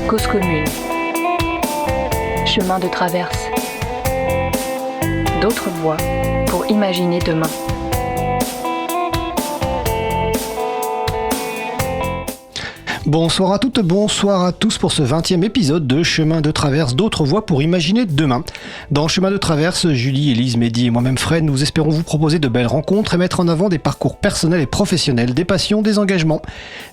Cause commune. Chemin de traverse. D'autres voies pour imaginer demain. Bonsoir à toutes, bonsoir à tous pour ce 20e épisode de Chemin de traverse, d'autres voies pour imaginer demain. Dans Chemin de traverse, Julie, Élise, Mehdi et moi-même Fred, nous espérons vous proposer de belles rencontres et mettre en avant des parcours personnels et professionnels, des passions, des engagements.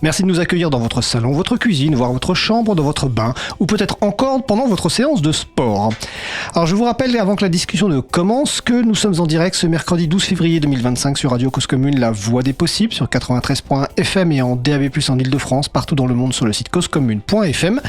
Merci de nous accueillir dans votre salon, votre cuisine, voire votre chambre, dans votre bain, ou peut-être encore pendant votre séance de sport. Alors je vous rappelle, avant que la discussion ne commence, que nous sommes en direct ce mercredi 12 février 2025 sur Radio Cause Commune, la voix des possibles, sur 93.1 FM et en DAB+, en Ile-de-France, partout dans le monde sur le site causecommune.fm.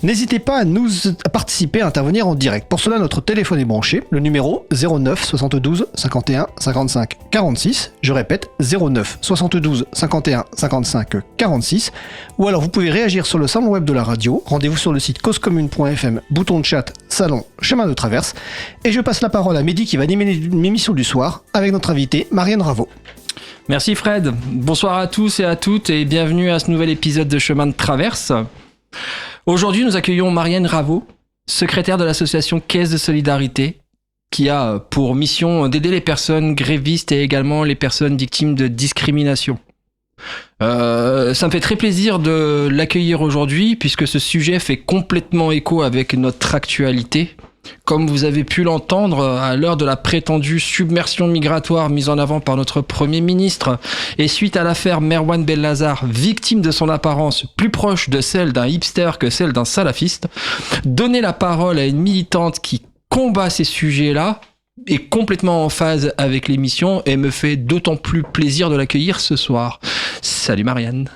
N'hésitez pas à participer, à intervenir en direct. Pour cela, notre téléphone est branché, le numéro 09 72 51 55 46. Je répète, 09 72 51 55 46. Ou alors vous pouvez réagir sur le salon web de la radio. Rendez-vous sur le site causecommune.fm, bouton de chat, salon, chemin de traverse. Et je passe la parole à Mehdi qui va animer l'émission du soir avec notre invitée Marianne Raveau. Merci Fred, bonsoir à tous et à toutes et bienvenue à ce nouvel épisode de Chemin de Traverse. Aujourd'hui nous accueillons Marianne Raveau, secrétaire de l'association Caisse de Solidarité, qui a pour mission d'aider les personnes grévistes et également les personnes victimes de discrimination. Ça me fait très plaisir de l'accueillir aujourd'hui puisque ce sujet fait complètement écho avec notre actualité. Comme vous avez pu l'entendre, à l'heure de la prétendue submersion migratoire mise en avant par notre Premier ministre et suite à l'affaire Merwan Belhazar, victime de son apparence plus proche de celle d'un hipster que celle d'un salafiste, donner la parole à une militante qui combat ces sujets-là est complètement en phase avec l'émission et me fait d'autant plus plaisir de l'accueillir ce soir. Salut Marianne.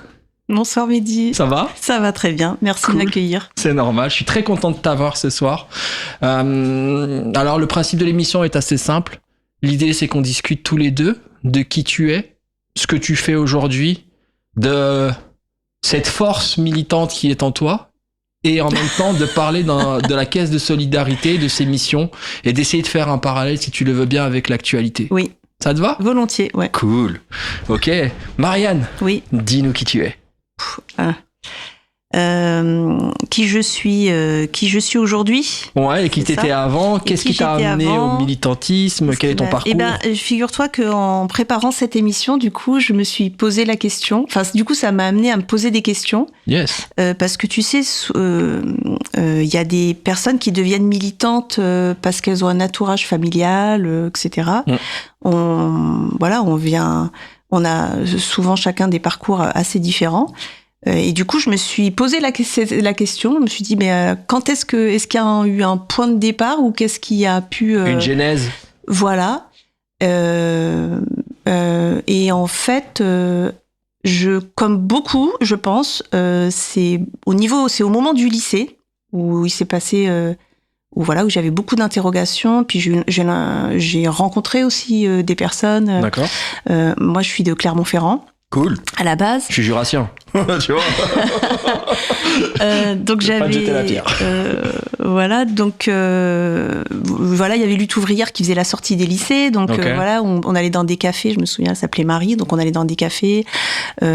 Bonsoir Mehdi. Ça va ? Ça va très bien, merci Cool. de m'accueillir. C'est normal, je suis très content de t'avoir ce soir. Alors le principe de l'émission est assez simple. L'idée c'est qu'on discute tous les deux de qui tu es, ce que tu fais aujourd'hui, de cette force militante qui est en toi et en même temps de parler de la caisse de solidarité, de ses missions et d'essayer de faire un parallèle si tu le veux bien avec l'actualité. Oui. Ça te va ? Volontiers, ouais. Cool. Ok. Marianne, oui. Dis-nous qui tu es. Qui je suis aujourd'hui. Ouais, et qui t'étais avant. Qu'est-ce qui t'a amené au militantisme ? Quel est ton parcours ? Figure-toi qu'en préparant cette émission, du coup, je me suis posé la question. Enfin, du coup, ça m'a amené à me poser des questions. Yes. Parce que tu sais, y a des personnes qui deviennent militantes parce qu'elles ont un entourage familial, etc. On a souvent chacun des parcours assez différents. Et du coup, je me suis posé la question. Je me suis dit, mais quand est-ce qu'il y a eu un point de départ ou qu'est-ce qui a pu... Une genèse. Voilà. Et en fait, comme beaucoup, je pense, c'est au moment du lycée où il s'est passé... où j'avais beaucoup d'interrogations, puis j'ai rencontré aussi des personnes. D'accord. Moi, je suis de Clermont-Ferrand. Cool. À la base. Je suis jurassien. Tu vois. Donc j'avais. Pas de jeter la pierre. Donc il y avait Lutte ouvrière qui faisait la sortie des lycées. Donc okay. On allait dans des cafés. Je me souviens, elle s'appelait Marie. Donc on allait dans des cafés. Il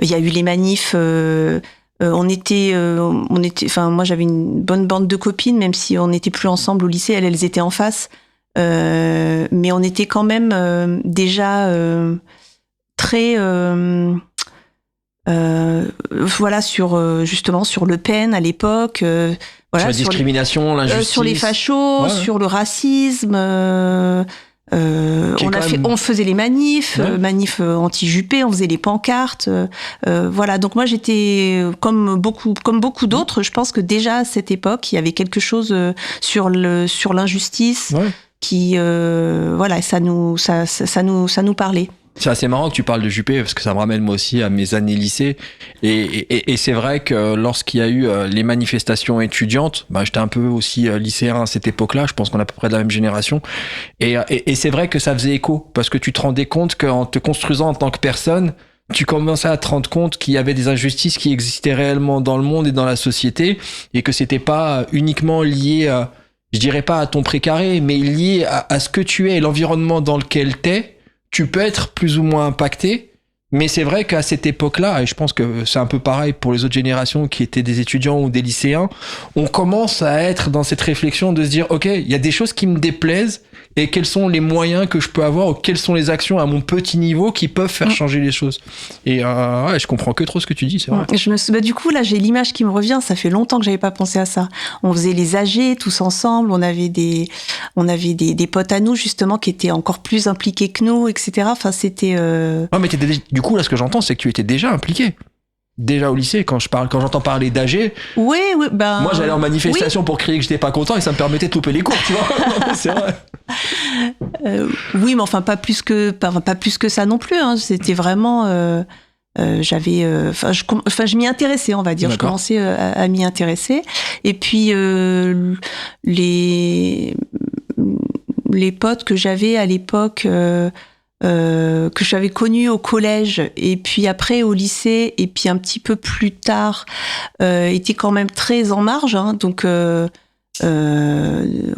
y a eu les manifs. Moi j'avais une bonne bande de copines, même si on n'était plus ensemble au lycée, elles étaient en face. Mais on était quand même déjà très justement sur Le Pen à l'époque. Sur la discrimination, l'injustice. Sur les fachos, sur le racisme. On faisait les manifs, manifs anti-Juppé, on faisait les pancartes, donc moi j'étais comme beaucoup d'autres. Je pense que déjà à cette époque il y avait quelque chose sur l'injustice qui ça nous parlait. C'est assez marrant que tu parles de Juppé parce que ça me ramène moi aussi à mes années lycée et c'est vrai que lorsqu'il y a eu les manifestations étudiantes, j'étais un peu aussi lycéen à cette époque-là, je pense qu'on est à peu près de la même génération et c'est vrai que ça faisait écho parce que tu te rendais compte qu'en te construisant en tant que personne, tu commençais à te rendre compte qu'il y avait des injustices qui existaient réellement dans le monde et dans la société et que c'était pas uniquement lié je dirais pas à ton précaré, mais lié à ce que tu es et l'environnement dans lequel t'es. Tu peux être plus ou moins impacté, Mais c'est vrai qu'à cette époque-là, et je pense que c'est un peu pareil pour les autres générations qui étaient des étudiants ou des lycéens, on commence à être dans cette réflexion de se dire, ok, il y a des choses qui me déplaisent, et quels sont les moyens que je peux avoir, ou quelles sont les actions à mon petit niveau qui peuvent faire changer les choses. Et ouais, je comprends que trop ce que tu dis, c'est vrai. Du coup, là, j'ai l'image qui me revient. Ça fait longtemps que j'avais pas pensé à ça. On faisait les AG tous ensemble. On avait des potes à nous, justement, qui étaient encore plus impliqués que nous, etc. Enfin, c'était... Non, mais du coup, là, ce que j'entends, c'est que tu étais déjà impliqué. Déjà au lycée, quand j'entends parler d'AG, oui, moi j'allais en manifestation pour crier que j'étais pas content et ça me permettait de louper les cours, tu vois. C'est vrai. Oui, mais enfin pas plus que ça non plus. Hein. C'était vraiment, je m'y intéressais, on va dire. D'accord. Je commençais à m'y intéresser. Et puis les potes que j'avais à l'époque. Que j'avais connu au collège et puis après au lycée et puis un petit peu plus tard était quand même très en marge, hein, donc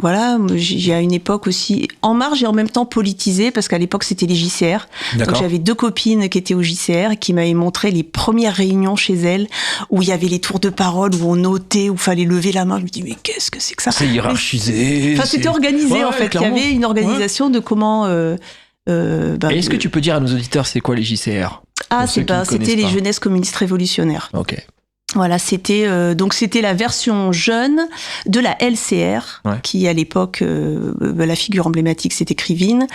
voilà, j'ai à une époque aussi en marge et en même temps politisée parce qu'à l'époque c'était les JCR. D'accord. Donc j'avais 2 copines qui étaient au JCR et qui m'avaient montré les premières réunions chez elles où il y avait les tours de parole, où on notait, où fallait lever la main. Je me dis mais qu'est-ce que c'est que ça ? C'est hiérarchisé. Enfin c'était organisé, ouais, en fait. clairement. Il y avait une organisation de comment... Et est-ce que tu peux dire à nos auditeurs c'est quoi les JCR ? C'était les jeunesses communistes révolutionnaires. Ok. Voilà, c'était la version jeune de la LCR, ouais. Qui à l'époque la figure emblématique c'était Krivine,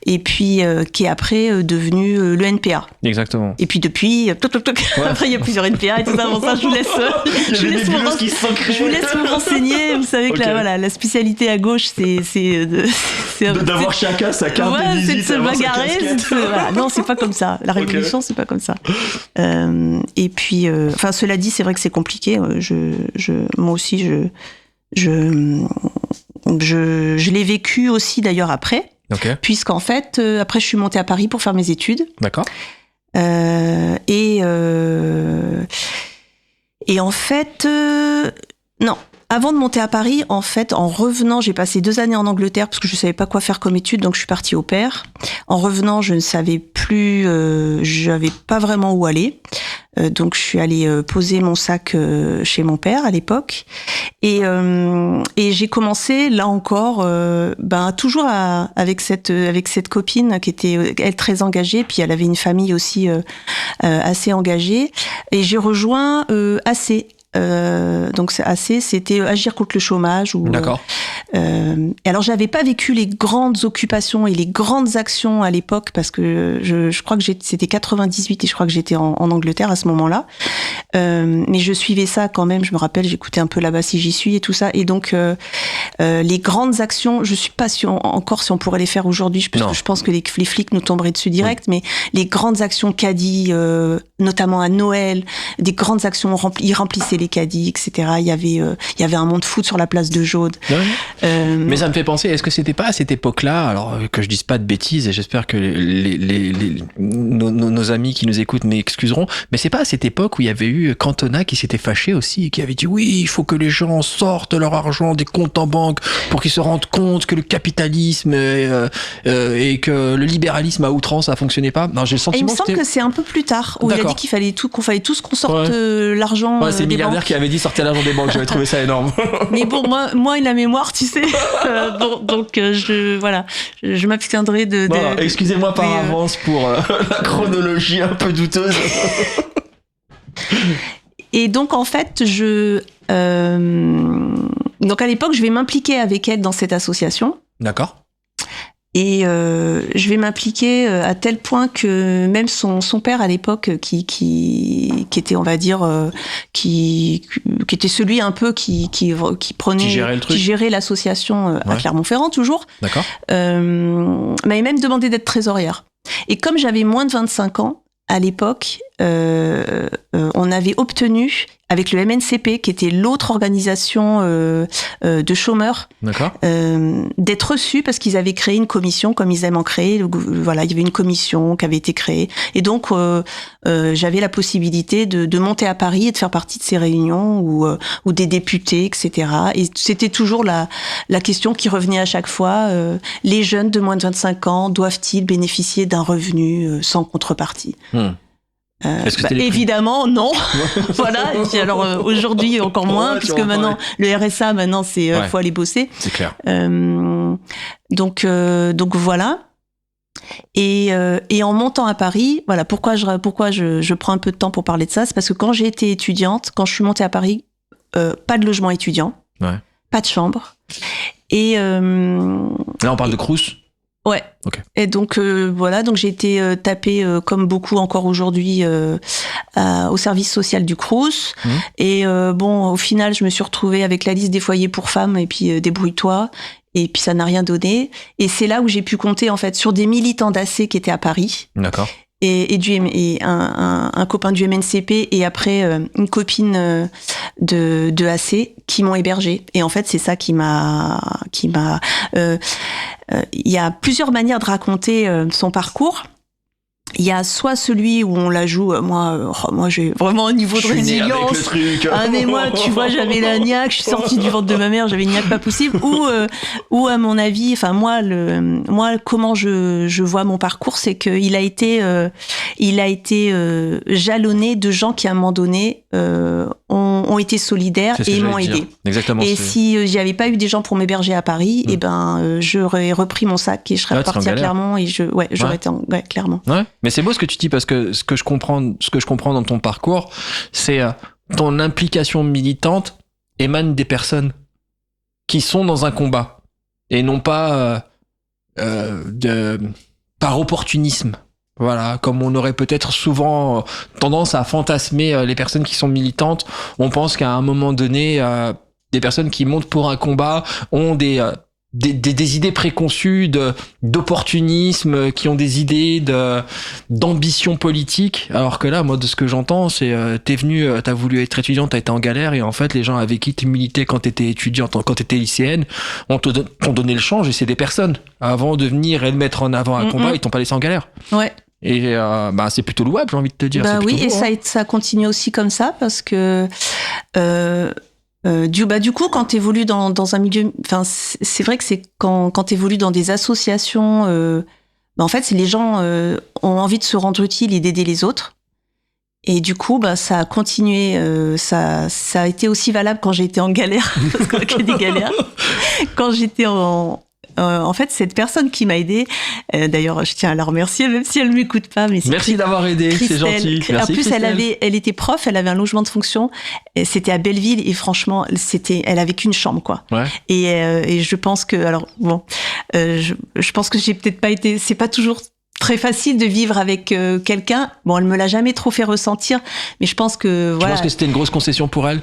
et puis qui est après devenu le NPA. Exactement. Et puis depuis après il y a plusieurs NPA et tout ça. Bon ça je vous laisse vous renseigner. Vous savez que la spécialité à gauche c'est d'avoir chacun sa carte de visite, c'est de se bagarrer. Voilà. Non, c'est pas comme ça. La révolution c'est pas comme ça. Et puis cela dit, c'est vrai que c'est compliqué. Moi aussi, je l'ai vécu aussi d'ailleurs après. Okay. Puisqu'en fait, après, je suis montée à Paris pour faire mes études. D'accord. Et en fait, non. Avant de monter à Paris, en fait, en revenant, j'ai passé 2 années en Angleterre parce que je savais pas quoi faire comme études, donc je suis partie au pair. En revenant, je ne savais plus, j'avais pas vraiment où aller. Donc je suis allée poser mon sac chez mon père à l'époque et j'ai commencé là encore toujours avec cette copine qui était elle très engagée, puis elle avait une famille aussi assez engagée, et j'ai rejoint AC. Donc c'était agir contre le chômage. D'accord. Et alors j'avais pas vécu les grandes occupations et les grandes actions à l'époque parce que je crois que c'était 98 et je crois que j'étais en Angleterre à ce moment-là. Mais je suivais ça quand même. Je me rappelle, j'écoutais un peu Là-bas si j'y suis et tout ça. Et donc les grandes actions, je suis pas sûre encore si on pourrait les faire aujourd'hui. Parce que je pense que les flics nous tomberaient dessus direct. Oui. Mais les grandes actions caddies, notamment à Noël, des grandes actions, ils remplissaient les caddies, etc. Il y avait un monde foot sur la place de Jaude. Ouais. Mais ça me fait penser, est-ce que c'était pas à cette époque-là, alors que je dise pas de bêtises, et j'espère que nos amis qui nous écoutent m'excuseront, mais c'est pas à cette époque où il y avait eu Cantona qui s'était fâché aussi, et qui avait dit oui, il faut que les gens sortent leur argent des comptes en banque pour qu'ils se rendent compte que le capitalisme et que le libéralisme à outrance ça fonctionnait pas. Non, j'ai le sentiment. Et il me semble que c'est un peu plus tard où D'accord. Il a dit qu'on fallait tous qu'on sorte l'argent. Ouais, c'est le milliardaire qui avait dit sortez l'argent des banques. J'avais trouvé ça énorme. Mais bon, moi, la mémoire, tu sais. Donc je m'abstiendrai de. Bon, excusez-moi par avance pour la chronologie un peu douteuse. Et donc en fait, donc à l'époque, je vais m'impliquer avec elle dans cette association. D'accord. Et je vais m'impliquer à tel point que même son père à l'époque, qui était, on va dire, qui était celui un peu qui prenait, qui gérait l'association à Clermont-Ferrand toujours. D'accord. M'avait même demandé d'être trésorière. Et comme j'avais moins de 25 ans à l'époque, on avait obtenu avec le MNCP, qui était l'autre organisation de chômeurs, d'être reçus parce qu'ils avaient créé une commission, comme ils aiment en créer. Voilà, il y avait une commission qui avait été créée. Et donc, j'avais la possibilité de monter à Paris et de faire partie de ces réunions où des députés, etc. Et c'était toujours la question qui revenait à chaque fois. Les jeunes de moins de 25 ans doivent-ils bénéficier d'un revenu sans contrepartie ? Est-ce que c'était les prix évidemment, non. Voilà. Et puis alors aujourd'hui encore moins, puisque maintenant le RSA, maintenant c'est faut aller bosser. C'est clair. Donc voilà. Et en montant à Paris, voilà pourquoi je prends un peu de temps pour parler de ça, c'est parce que quand j'ai été étudiante, quand je suis montée à Paris, pas de logement étudiant, pas de chambre. Et là, on parle de Crous. Ouais. Okay. Et donc voilà, donc j'ai été tapée comme beaucoup encore aujourd'hui au service social du Crous. Et bon, au final, je me suis retrouvée avec la liste des foyers pour femmes et puis débrouille-toi. Et puis ça n'a rien donné. Et c'est là où j'ai pu compter en fait sur des militants d'AC qui étaient à Paris. D'accord. Et un copain du MNCP et après une copine de AC qui m'ont hébergée. Et en fait, c'est ça qui m'a. Il y a plusieurs manières de raconter son parcours. Il y a soit celui où on la joue, moi j'ai vraiment un niveau de résilience. Ah mais moi, tu vois, j'avais la niaque, je suis sortie du ventre de ma mère, j'avais une niaque pas possible. Ou à mon avis, enfin moi comment je vois mon parcours, c'est qu'il a été jalonné de gens qui à un moment donné ont été solidaires et m'ont aidé. Exactement. Et si j'y avais pas eu des gens pour m'héberger à Paris, et ben j'aurais repris mon sac et je serais repartie à Clermont et j'aurais été clairement. Ouais. Mais c'est beau ce que tu dis parce que ce que je comprends dans ton parcours, c'est ton implication militante émane des personnes qui sont dans un combat et non pas par opportunisme. Voilà, comme on aurait peut-être souvent tendance à fantasmer les personnes qui sont militantes, on pense qu'à un moment donné, des personnes qui montent pour un combat ont des idées préconçues d'opportunisme, qui ont des idées d'ambition politique, alors que là, moi, de ce que j'entends, c'est t'as voulu être étudiante, t'as été en galère, et en fait, les gens avec qui tu militais quand t'étais étudiante, quand t'étais lycéenne, t'ont donné le change, et c'est des personnes. Avant de venir et de mettre en avant un combat, ils t'ont pas laissé en galère. Ouais. Et c'est plutôt louable, j'ai envie de te dire. Bah oui, beau, et ça continue aussi comme ça, parce que du coup, quand t'évolues dans un milieu, enfin, c'est vrai que c'est quand t'évolues dans des associations, en fait, c'est les gens ont envie de se rendre utile et d'aider les autres. Et du coup, ça a continué, ça a été aussi valable quand j'ai été en galère, parce qu'on a que des galères. Quand j'étais en fait, cette personne qui m'a aidée, d'ailleurs, je tiens à la remercier, même si elle m'écoute pas. Mais merci d'avoir aidé, Christelle. C'est gentil. Merci, en plus, Christelle. elle était prof, elle avait un logement de fonction. C'était à Belleville et franchement, elle avait qu'une chambre, quoi. Ouais. Et je pense que, alors bon, je pense que j'ai peut-être pas été, c'est pas toujours très facile de vivre avec quelqu'un. Bon, elle me l'a jamais trop fait ressentir, mais je pense que voilà. Tu penses que c'était une grosse concession pour elle?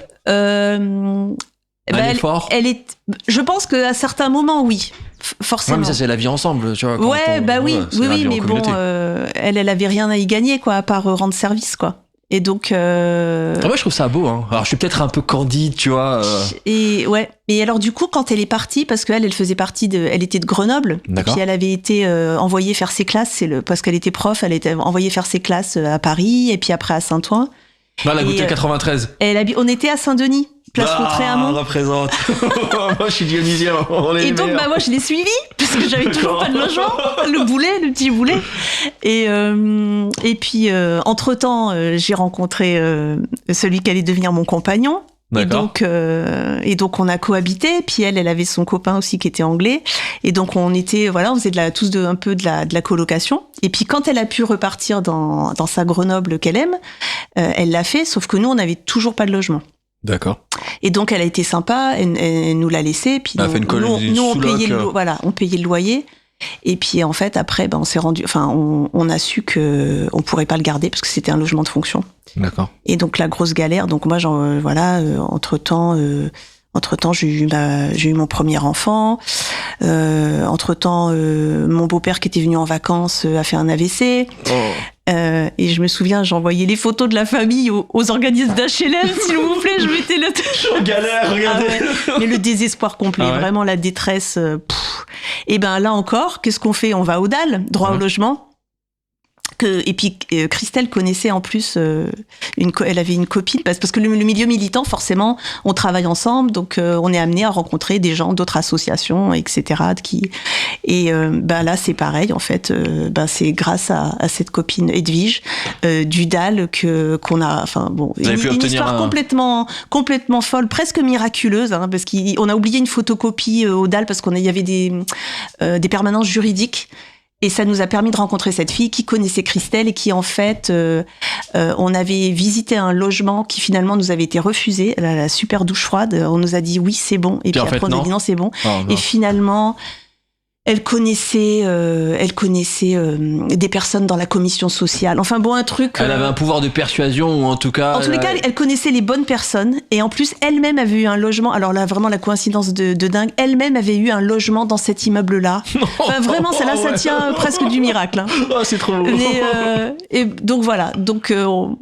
Je pense qu'à certains moments, oui, forcément. Ouais, mais ça, c'est la vie ensemble, tu vois. Ouais, oui, mais bon, elle avait rien à y gagner, quoi, à part rendre service, quoi. Et donc. Moi, je trouve ça beau, hein. Alors, je suis peut-être un peu candide, tu vois. Et ouais. Et alors, du coup, quand elle est partie, parce qu'elle faisait partie elle était de Grenoble. D'accord. Et puis, elle avait été envoyée faire ses classes, parce qu'elle était prof, elle était envoyée faire ses classes à Paris, et puis après à Saint-Ouen. Bah, la goûté 93. On était à Saint-Denis. Place Lautréamont. Représente. Moi, je suis dionysien. Et donc, moi, je l'ai suivi, puisque j'avais toujours pas de logement. Le petit boulet. Et puis, entre-temps, j'ai rencontré celui qui allait devenir mon compagnon. D'accord. Et donc, on a cohabité. Puis elle avait son copain aussi qui était anglais. Et donc, on faisait tous un peu de la colocation. Et puis, quand elle a pu repartir dans sa Grenoble qu'elle aime, elle l'a fait. Sauf que nous, on n'avait toujours pas de logement. D'accord. Et donc elle a été sympa, elle nous l'a laissé, puis nous on payait le loyer. Et puis en fait après on s'est rendu, on a su que on pourrait pas le garder parce que c'était un logement de fonction. D'accord. Et donc la grosse galère. Donc moi entre temps j'ai eu mon premier enfant. Entre temps mon beau-père qui était venu en vacances a fait un AVC. Oh. Et je me souviens, j'envoyais les photos de la famille aux organismes d'HLM, s'il vous plaît, je mettais le... galère, regardez. Ah ouais. Mais le désespoir complet, vraiment la détresse. Et ben là encore, qu'est-ce qu'on fait? On va au DAL, droit au logement. Et puis Christelle connaissait en plus elle avait une copine parce que le milieu militant, forcément, on travaille ensemble, donc on est amené à rencontrer des gens d'autres associations, etc. Là c'est pareil en fait. C'est grâce à cette copine Edwige du DAL qu'on a. Enfin bon, une histoire complètement folle, presque miraculeuse, hein, parce qu'on a oublié une photocopie au DAL parce qu'il y avait des permanences juridiques. Et ça nous a permis de rencontrer cette fille qui connaissait Christelle et qui, en fait, on avait visité un logement qui finalement nous avait été refusé. La super douche froide, on nous a dit oui, c'est bon. Et puis après, on a dit non, c'est bon. Oh, et finalement, elle connaissait des personnes dans la commission sociale. Enfin bon, un truc. Elle avait un pouvoir de persuasion, ou en tout cas. En tous les cas, elle connaissait les bonnes personnes. Et en plus, elle-même avait eu un logement. Alors là, vraiment, la coïncidence de dingue. Elle-même avait eu un logement dans cet immeuble-là. Enfin, vraiment, ça tient presque du miracle. Hein. Oh, c'est trop beau. Et donc voilà. Donc. Non,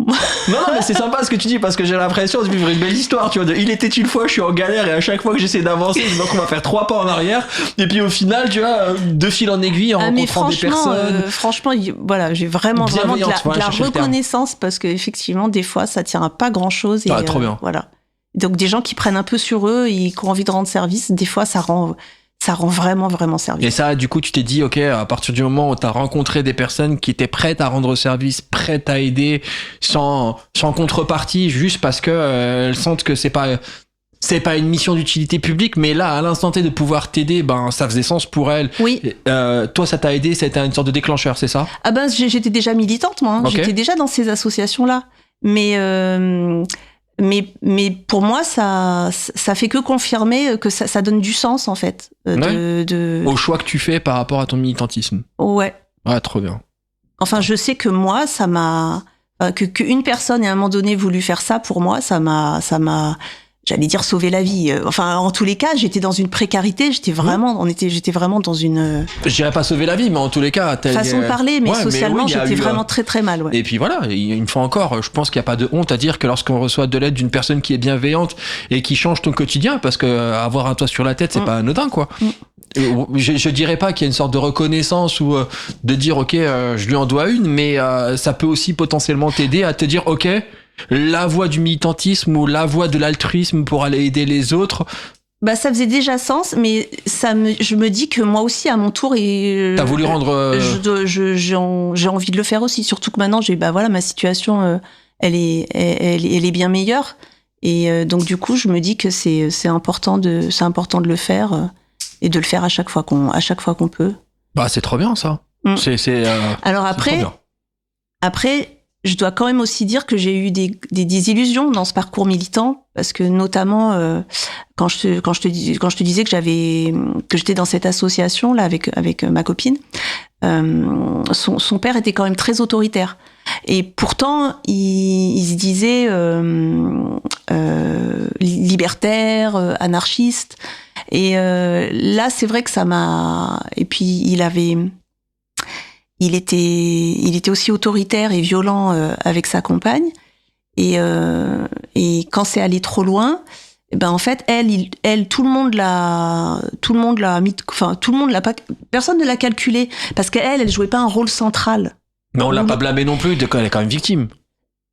mais c'est sympa ce que tu dis parce que j'ai l'impression de vivre une belle histoire. Tu vois, il était une fois, je suis en galère et à chaque fois que j'essaie d'avancer, je me dis qu'on va faire 3 pas en arrière. Et puis au final, tu vois. De fil en aiguille en rencontrant des personnes. Franchement, voilà, j'ai vraiment de la reconnaissance parce que effectivement, des fois, ça tient à pas grand-chose. Et, trop bien. Voilà. Donc des gens qui prennent un peu sur eux et qui ont envie de rendre service, des fois, ça rend vraiment, vraiment service. Et ça, du coup, tu t'es dit, ok, à partir du moment où tu as rencontré des personnes qui étaient prêtes à rendre service, prêtes à aider, sans contrepartie, juste parce que elles sentent que c'est pas une mission d'utilité publique, mais là, à l'instant T, de pouvoir t'aider, ça faisait sens pour elle. Oui. Toi, ça t'a aidé, ça a été une sorte de déclacheur, c'est ça? Ah j'étais déjà militante, moi. Hein. Okay. J'étais déjà dans ces associations-là. Mais pour moi, ça fait que confirmer que ça donne du sens, en fait. Au choix que tu fais par rapport à ton militantisme. Ouais. Ouais, trop bien. Enfin, je sais que moi, ça m'a... qu'une personne, à un moment donné, voulu faire ça, pour moi, ça m'a j'allais dire sauver la vie. Enfin, en tous les cas, j'étais dans une précarité. J'étais vraiment dans une. Je dirais pas sauver la vie, mais en tous les cas, façon de parler, mais socialement, j'étais vraiment très très mal. Ouais. Et puis voilà, une fois encore, je pense qu'il n'y a pas de honte à dire que lorsqu'on reçoit de l'aide d'une personne qui est bienveillante et qui change ton quotidien, parce que avoir un toit sur la tête, c'est pas anodin, quoi. Je dirais pas qu'il y a une sorte de reconnaissance ou de dire ok, je lui en dois une, mais ça peut aussi potentiellement t'aider à te dire ok. La voie du militantisme ou la voie de l'altruisme pour aller aider les autres. Ça faisait déjà sens, mais je me dis que moi aussi, à mon tour, t'as voulu rendre. J'ai envie de le faire aussi, surtout que maintenant, ma situation, elle est bien meilleure, et donc du coup, je me dis que c'est important de le faire et de le faire à chaque fois qu'on peut. C'est trop bien ça. Alors après. Je dois quand même aussi dire que j'ai eu des illusions dans ce parcours militant, parce que notamment quand je te disais que j'étais dans cette association là avec ma copine, son père était quand même très autoritaire, et pourtant il se disait libertaire, anarchiste, et là c'est vrai que ça m'a. Et puis il était aussi autoritaire et violent avec sa compagne, et quand c'est allé trop loin, en fait elle tout le monde l'a mis, enfin tout le monde l'a pas, personne ne l'a calculé, parce qu'elle jouait pas un rôle central. Mais on l'a pas blâmée non plus, elle est quand même victime.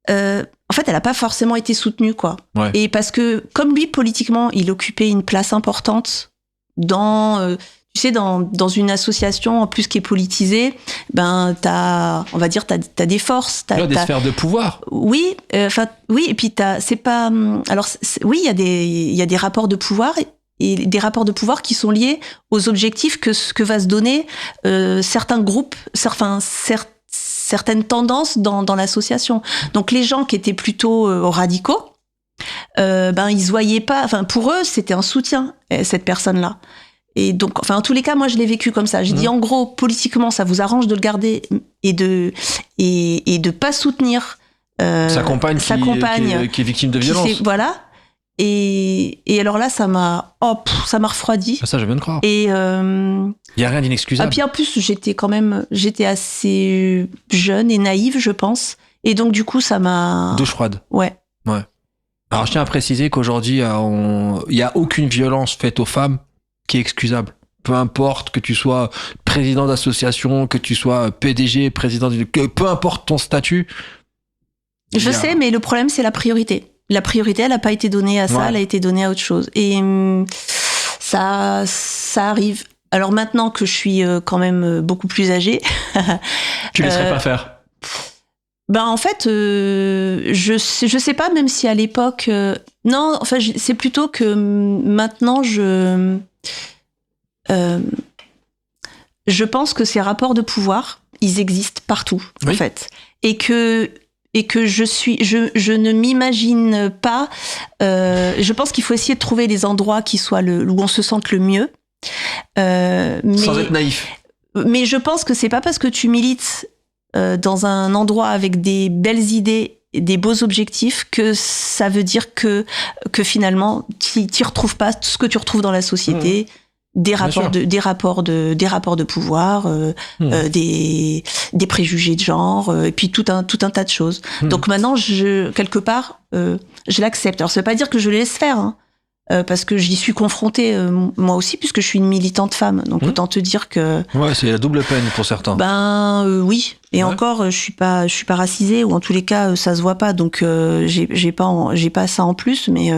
En fait, elle a pas forcément été soutenue, quoi. Ouais. Et parce que comme lui, politiquement, il occupait une place importante dans tu sais, dans une association en plus qui est politisée, t'as des forces, t'as des sphères de pouvoir. Oui, oui, et puis c'est pas. Alors oui, il y a des rapports de pouvoir, et des rapports de pouvoir qui sont liés aux objectifs que va se donner certains groupes, certaines tendances dans l'association. Donc les gens qui étaient plutôt radicaux, ils se voyaient pas. Enfin, pour eux, c'était un soutien, cette personne-là. Et donc, en tous les cas, moi, je l'ai vécu comme ça. J'ai dit, en gros, politiquement, ça vous arrange de le garder et de pas soutenir sa compagne qui est victime de violence. Voilà. Et alors là, ça m'a refroidi. Ça, je viens de croire. Et il y a rien d'inexcusable. Et puis en plus, j'étais assez jeune et naïve, je pense. Et donc, du coup, ça m'a. Douche froide. Ouais. Alors, je tiens à préciser qu'aujourd'hui, il y a aucune violence faite aux femmes qui est excusable. Peu importe que tu sois président d'association, que tu sois PDG, président que peu importe ton statut. Je sais, mais le problème, c'est la priorité. La priorité, elle n'a pas été donnée à ça, elle a été donnée à autre chose. Et ça arrive. Alors maintenant que je suis quand même beaucoup plus âgée... Tu ne laisserais pas faire? Ben en fait, je sais pas, même si à l'époque... non, enfin, c'est plutôt que maintenant, je pense que ces rapports de pouvoir, ils existent partout, en fait. Et que je ne m'imagine pas... je pense qu'il faut essayer de trouver les endroits qui soient où on se sente le mieux. Sans être naïf. Mais je pense que c'est pas parce que tu milites dans un endroit avec des belles idées, des beaux objectifs, que ça veut dire que finalement t'y retrouves pas tout ce que tu retrouves dans la société. Des rapports de pouvoir, des préjugés de genre, et puis tout un tas de choses. Donc maintenant, quelque part, je l'accepte. Alors ça veut pas dire que je le laisse faire, hein, parce que j'y suis confrontée moi aussi, puisque je suis une militante femme. Donc autant te dire que c'est la double peine pour certains. Oui. Et encore, je suis pas racisée, ou en tous les cas, ça se voit pas. Donc j'ai pas ça en plus, mais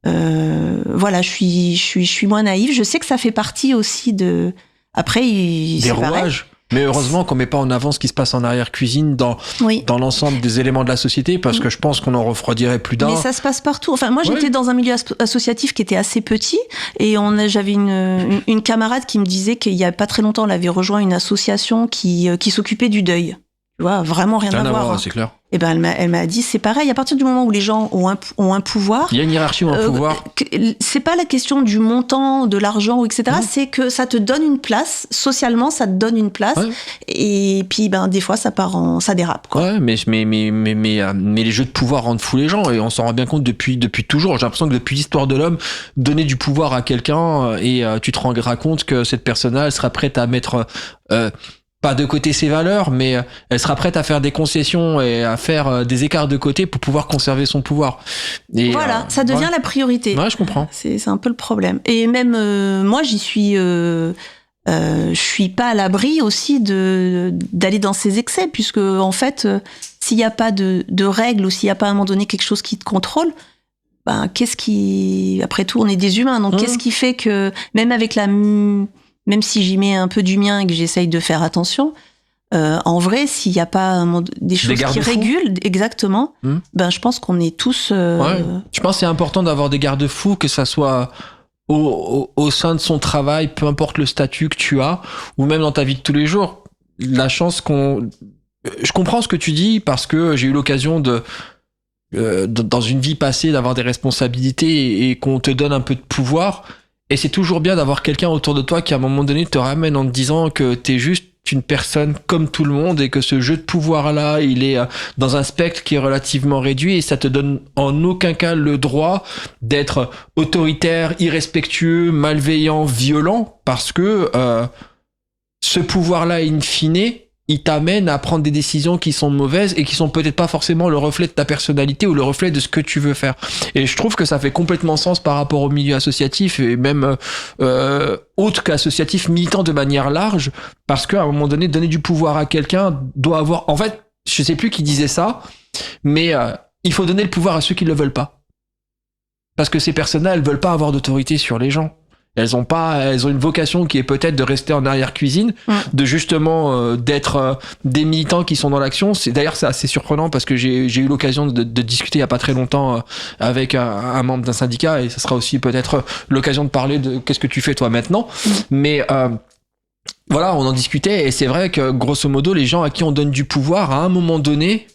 voilà, je suis moins naïve. Je sais que ça fait partie aussi de... Après, des rouages. Mais heureusement qu'on met pas en avant ce qui se passe en arrière-cuisine dans l'ensemble des éléments de la société, parce que je pense qu'on en refroidirait plus d'un. Mais ça se passe partout. Enfin, moi, j'étais dans un milieu associatif qui était assez petit, et j'avais une camarade qui me disait qu'il y a pas très longtemps, elle avait rejoint une association qui s'occupait du deuil. Tu vois, vraiment rien à voir. Hein. C'est clair. Et ben, elle m'a dit, c'est pareil, à partir du moment où les gens ont un pouvoir... Il y a une hiérarchie ou un pouvoir. C'est pas la question du montant, de l'argent, etc. C'est que ça te donne une place, socialement, ça te donne une place. Ouais. Et puis, des fois, ça dérape, quoi. Ouais, mais les jeux de pouvoir rendent fous les gens, et on s'en rend bien compte depuis toujours. J'ai l'impression que depuis l'histoire de l'homme, donner du pouvoir à quelqu'un, et tu te rendras compte que cette personne-là, elle sera prête à mettre... pas de côté ses valeurs, mais elle sera prête à faire des concessions et à faire des écarts de côté pour pouvoir conserver son pouvoir. Et voilà, ça devient la priorité. Ouais, je comprends. C'est un peu le problème. Et même moi, je suis pas à l'abri aussi d'aller dans ces excès, puisque en fait, s'il n'y a pas de règles, ou s'il n'y a pas à un moment donné quelque chose qui te contrôle, après tout, on est des humains, donc qu'est-ce qui fait que même si j'y mets un peu du mien et que j'essaye de faire attention, en vrai, s'il n'y a pas des choses qui régulent, exactement, je pense qu'on est tous... Je pense que c'est important d'avoir des garde-fous, que ça soit au sein de son travail, peu importe le statut que tu as, ou même dans ta vie de tous les jours. La chance je comprends ce que tu dis, parce que j'ai eu l'occasion dans une vie passée, d'avoir des responsabilités, et qu'on te donne un peu de pouvoir. Et c'est toujours bien d'avoir quelqu'un autour de toi qui, à un moment donné, te ramène en te disant que t'es juste une personne comme tout le monde, et que ce jeu de pouvoir-là, il est dans un spectre qui est relativement réduit, et ça te donne en aucun cas le droit d'être autoritaire, irrespectueux, malveillant, violent, parce que ce pouvoir-là, in fine, il t'amène à prendre des décisions qui sont mauvaises, et qui sont peut-être pas forcément le reflet de ta personnalité, ou le reflet de ce que tu veux faire. Et je trouve que ça fait complètement sens par rapport au milieu associatif, et même autre qu'associatif, militant de manière large, parce qu'à un moment donné, donner du pouvoir à quelqu'un doit avoir... En fait, je sais plus qui disait ça, mais il faut donner le pouvoir à ceux qui le veulent pas. Parce que ces personnes-là, elles veulent pas avoir d'autorité sur les gens. Elles ont une vocation qui est peut-être de rester en arrière-cuisine, de justement d'être des militants qui sont dans l'action. D'ailleurs, c'est assez surprenant, parce que j'ai eu l'occasion de discuter il y a pas très longtemps avec un membre d'un syndicat, et ça sera aussi peut-être l'occasion de parler de qu'est-ce que tu fais toi maintenant. Mais voilà, on en discutait, et c'est vrai que grosso modo, les gens à qui on donne du pouvoir, à un moment donné,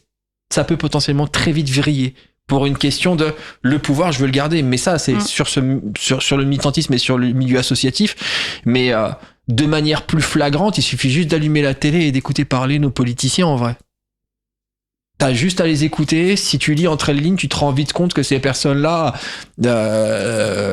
ça peut potentiellement très vite vriller. Pour une question de le pouvoir, je veux le garder. Mais ça, c'est sur le militantisme et sur le milieu associatif. Mais de manière plus flagrante, il suffit juste d'allumer la télé et d'écouter parler nos politiciens, en vrai. T'as juste à les écouter. Si tu lis entre les lignes, tu te rends vite compte que ces personnes-là...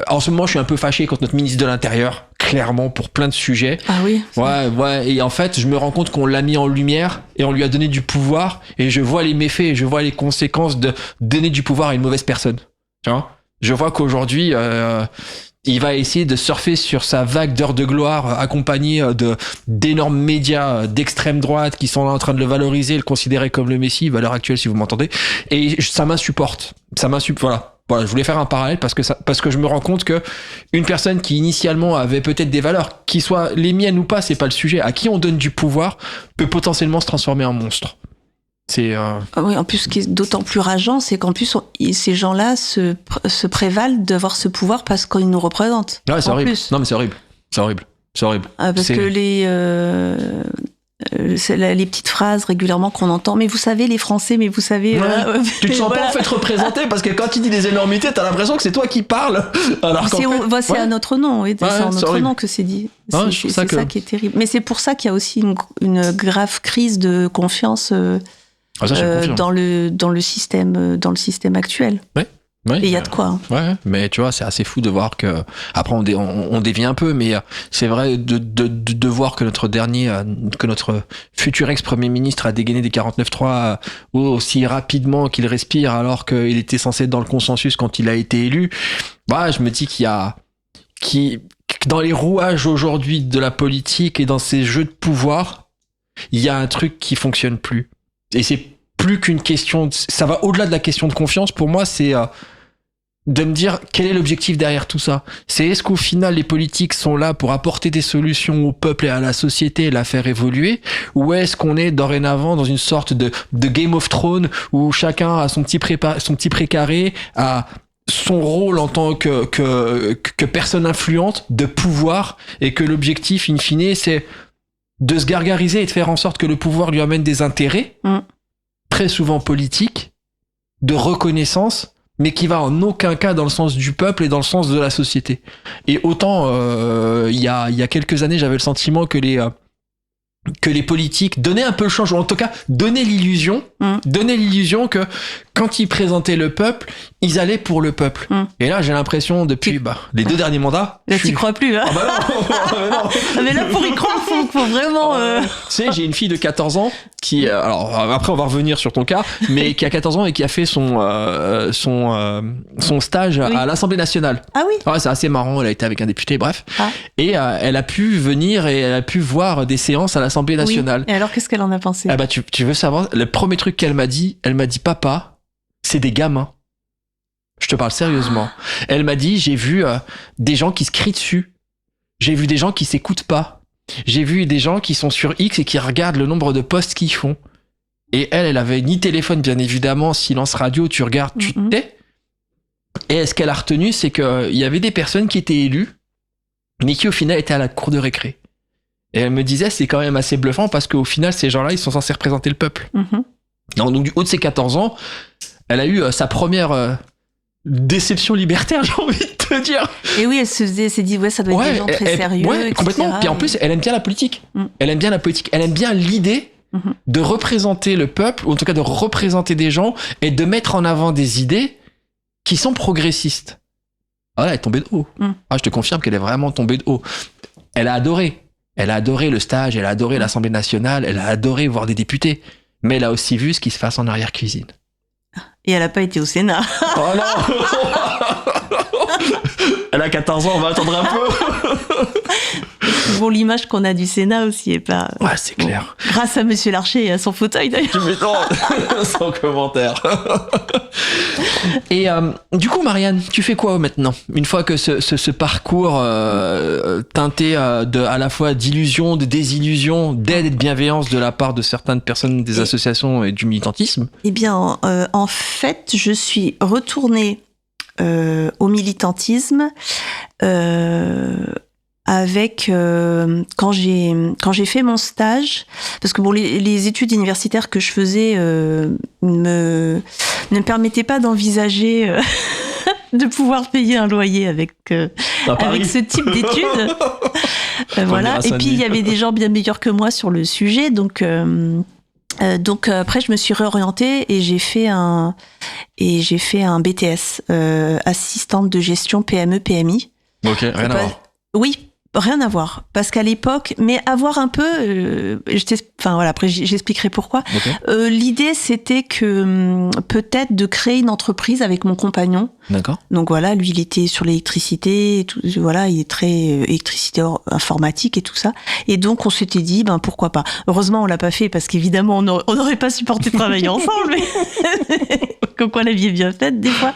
en ce moment, je suis un peu fâché contre notre ministre de l'Intérieur, clairement, pour plein de sujets. Ah oui. Ouais. Et en fait, je me rends compte qu'on l'a mis en lumière, et on lui a donné du pouvoir, et je vois les méfaits, et je vois les conséquences de donner du pouvoir à une mauvaise personne. Tu vois ? Je vois qu'aujourd'hui... il va essayer de surfer sur sa vague d'heures de gloire accompagné d'énormes médias d'extrême droite qui sont là en train de le valoriser, le considérer comme le Messie, valeur actuelle si vous m'entendez. Et ça m'insupporte. Voilà, je voulais faire un parallèle parce que je me rends compte que une personne qui initialement avait peut-être des valeurs, qui soient les miennes ou pas, c'est pas le sujet, à qui on donne du pouvoir, peut potentiellement se transformer en monstre. Oui, en plus, ce qui est d'autant plus rageant, c'est qu'en plus, ces gens-là se prévalent d'avoir ce pouvoir parce qu'ils nous représentent. Ouais, c'est horrible. Plus. Non, mais c'est horrible. Parce que les petites phrases régulièrement qu'on entend, mais vous savez, les Français, mais vous savez... Tu te sens pas en fait représenté parce que quand tu dis des énormités, t'as l'impression que c'est toi qui parles. Alors c'est à notre nom, oui, c'est en notre nom que c'est dit. C'est ça qui est terrible. Mais c'est pour ça qu'il y a aussi une grave crise de confiance dans le système actuel. Ouais, et il y a de quoi. Ouais, mais tu vois, c'est assez fou de voir que... Après, on dévie un peu, mais c'est vrai de voir que notre futur ex-premier ministre a dégainé des 49.3 aussi rapidement qu'il respire, alors qu'il était censé être dans le consensus quand il a été élu. Je me dis dans les rouages aujourd'hui de la politique et dans ces jeux de pouvoir, il y a un truc qui fonctionne plus. Et c'est plus qu'une question... Ça va au-delà de la question de confiance. Pour moi, c'est... de me dire quel est l'objectif derrière tout ça. C'est est-ce qu'au final les politiques sont là pour apporter des solutions au peuple et à la société et la faire évoluer, ou est-ce qu'on est dorénavant dans une sorte de Game of Thrones où chacun a son petit précaré, a son rôle en tant que personne influente de pouvoir, et que l'objectif in fine c'est de se gargariser et de faire en sorte que le pouvoir lui amène des intérêts très souvent politiques, de reconnaissance, mais qui va en aucun cas dans le sens du peuple et dans le sens de la société. Et autant, il y a quelques années, j'avais le sentiment que les politiques donnaient un peu le changement, en tout cas, donnaient l'illusion que quand ils présentaient le peuple, ils allaient pour le peuple. Et là, j'ai l'impression, depuis les 2 derniers mandats... Là, t'y crois plus, hein. Ah bah non. Mais là, pour y croire, faut vraiment... Tu sais, j'ai une fille de 14 ans qui... alors, après, on va revenir sur ton cas, mais qui a 14 ans et qui a fait son stage à l'Assemblée nationale. Ah oui. Ouais, c'est assez marrant, elle a été avec un député, bref. Et elle a pu venir et elle a pu voir des séances à l'Assemblée nationale. Oui. Et alors, qu'est-ce qu'elle en a pensé ? Ah bah, tu veux savoir, le premier truc qu'elle m'a dit, papa, c'est des gamins. Je te parle sérieusement. Elle m'a dit, j'ai vu des gens qui se crient dessus. J'ai vu des gens qui s'écoutent pas. J'ai vu des gens qui sont sur X et qui regardent le nombre de posts qu'ils font. Et elle avait ni téléphone, bien évidemment, silence radio, tu regardes, tu tais. Et ce qu'elle a retenu, c'est qu'il y avait des personnes qui étaient élues, mais qui au final étaient à la cour de récré. Et elle me disait, c'est quand même assez bluffant parce qu'au final, ces gens-là, ils sont censés représenter le peuple. Donc du haut de ses 14 ans, elle a eu sa première déception libertaire, j'ai envie de te dire. Et oui, elle s'est dit, ça doit être des gens très sérieux. Ouais, complètement. Puis en plus, elle aime bien la politique. Elle aime bien la politique. Elle aime bien l'idée de représenter le peuple, ou en tout cas de représenter des gens et de mettre en avant des idées qui sont progressistes. Ah là, elle est tombée de haut. Je te confirme qu'elle est vraiment tombée de haut. Elle a adoré. Elle a adoré le stage, elle a adoré l'Assemblée nationale, elle a adoré voir des députés. Mais elle a aussi vu ce qui se passe en arrière-cuisine. Et elle n'a pas été au Sénat. Oh non. Elle a 14 ans, on va attendre un peu. Bon, l'image qu'on a du Sénat aussi est pas... Ouais, c'est clair. Grâce à Monsieur Larcher et à son fauteuil, d'ailleurs. Tu m'étonnes. Sans commentaire. Et du coup, Marianne, tu fais quoi maintenant ? Une fois que ce parcours teinté à la fois d'illusions, de désillusions, d'aide et de bienveillance de la part de certaines personnes, des associations et du militantisme ? Eh bien, en fait, je suis retournée au militantisme avec quand j'ai fait mon stage, parce que les études universitaires que je faisais ne me permettaient pas d'envisager de pouvoir payer un loyer avec ce type d'études. Voilà. Et puis il y avait des gens bien meilleurs que moi sur le sujet, donc après je me suis réorientée et j'ai fait un BTS assistante de gestion PME PMI. Ok, rien à voir. Oui, Rien à voir, parce qu'à l'époque, mais avoir un peu, après j'expliquerai pourquoi. Okay. L'idée c'était que peut-être de créer une entreprise avec mon compagnon. D'accord. Donc voilà, lui il était sur l'électricité, et tout, voilà, il est très électricité informatique et tout ça. Et donc on s'était dit, pourquoi pas. Heureusement on l'a pas fait parce qu'évidemment on n'aurait pas supporté travailler ensemble. Mais comme quoi la vie est bien faite des fois.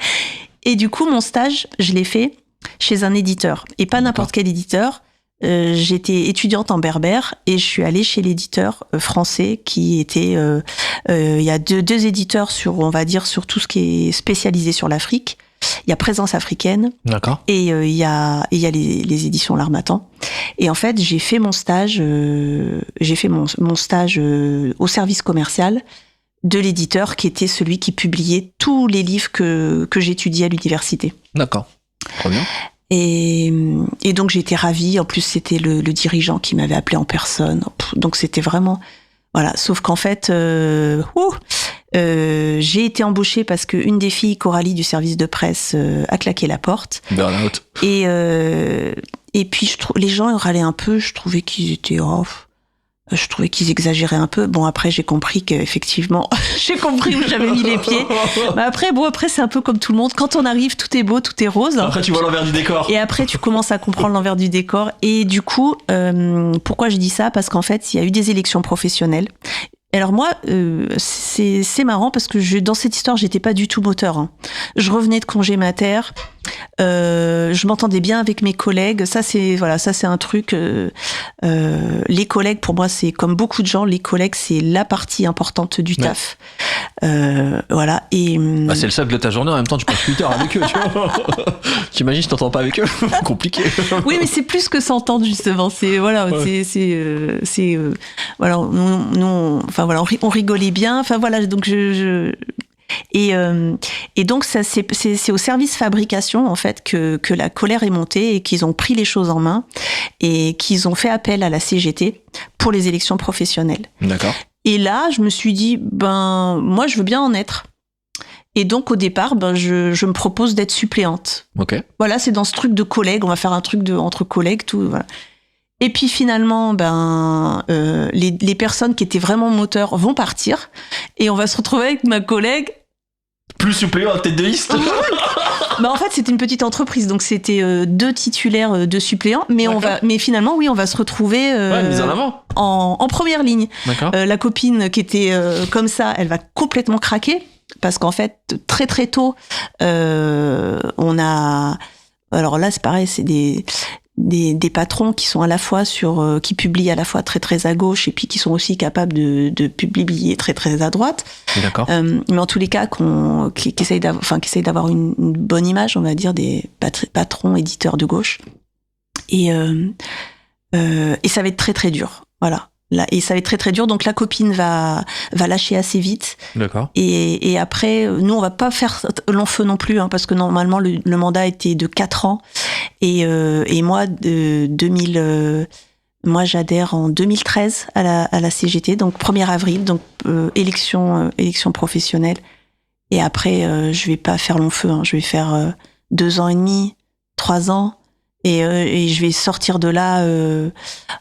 Et du coup mon stage, je l'ai fait chez un éditeur, et pas n'importe quel éditeur. J'étais étudiante en berbère et je suis allée chez l'éditeur français qui était il y a deux éditeurs on va dire sur tout ce qui est spécialisé sur l'Afrique. Il y a Présence africaine. D'accord. Et il y a les éditions L'Harmattan. Et en fait, j'ai fait mon stage au service commercial de l'éditeur qui était celui qui publiait tous les livres que j'étudiais à l'université. D'accord. Très bien. Et donc j'ai été ravie. En plus, c'était le dirigeant qui m'avait appelé en personne. Donc c'était vraiment voilà. Sauf qu'en fait, j'ai été embauchée parce qu'une des filles, Coralie du service de presse, a claqué la porte. Burnout. Et puis les gens râlaient un peu. Je trouvais qu'ils étaient je trouvais qu'ils exagéraient un peu. Bon, après, j'ai compris qu'effectivement, j'ai compris où j'avais mis les pieds. Mais après, c'est un peu comme tout le monde. Quand on arrive, tout est beau, tout est rose. Après, tu vois l'envers du décor. Et après, tu commences à comprendre l'envers du décor. Et du coup, pourquoi je dis ça ? Parce qu'en fait, il y a eu des élections professionnelles. Alors moi, c'est marrant parce que dans cette histoire, j'étais pas du tout moteur. Hein. Je revenais de congé mater. Je m'entendais bien avec mes collègues. Ça c'est un truc. Les collègues, pour moi, c'est comme beaucoup de gens. Les collègues, c'est la partie importante du taf. Voilà. Et c'est le sable de ta journée. En même temps, tu passes 8 heures avec eux. Tu vois. T'imagines, je t'entends pas avec eux. Compliqué. Oui, mais c'est plus que s'entendre justement. C'est voilà. Ouais. C'est voilà. Nous, on rigolait bien. Enfin voilà. Donc et donc ça c'est au service fabrication en fait que la colère est montée et qu'ils ont pris les choses en main et qu'ils ont fait appel à la CGT pour les élections professionnelles. D'accord. Et là, je me suis dit moi je veux bien en être. Et donc au départ, je me propose d'être suppléante. OK. Voilà, c'est dans ce truc de collègues, on va faire un truc entre collègues tout voilà. Et puis finalement, les personnes qui étaient vraiment moteurs vont partir et on va se retrouver avec ma collègue. Plus suppléant à tête de liste. En fait, c'était une petite entreprise, donc c'était 2 titulaires, 2 suppléants, mais finalement, oui, on va se retrouver mise en avant. En première ligne. D'accord. La copine qui était comme ça, elle va complètement craquer parce qu'en fait, très très tôt, on a. Alors là, c'est pareil, c'est des patrons qui sont à la fois qui publient à la fois très très à gauche et puis qui sont aussi capables de publier très très à droite. D'accord. Mais en tous les cas qui essayent d'avoir une bonne image, on va dire, des patrons éditeurs de gauche. Et ça va être très très dur. Voilà. Et ça va être très très dur. Donc la copine va lâcher assez vite. D'accord. Et après, nous on va pas faire long feu non plus, hein, parce que normalement le mandat était de 4 ans. Et moi moi j'adhère en 2013 à la CGT, donc 1er avril, donc élection professionnelle. Et après je vais pas faire long feu, hein, je vais faire 2 ans et demi, 3 ans. Et je vais sortir de là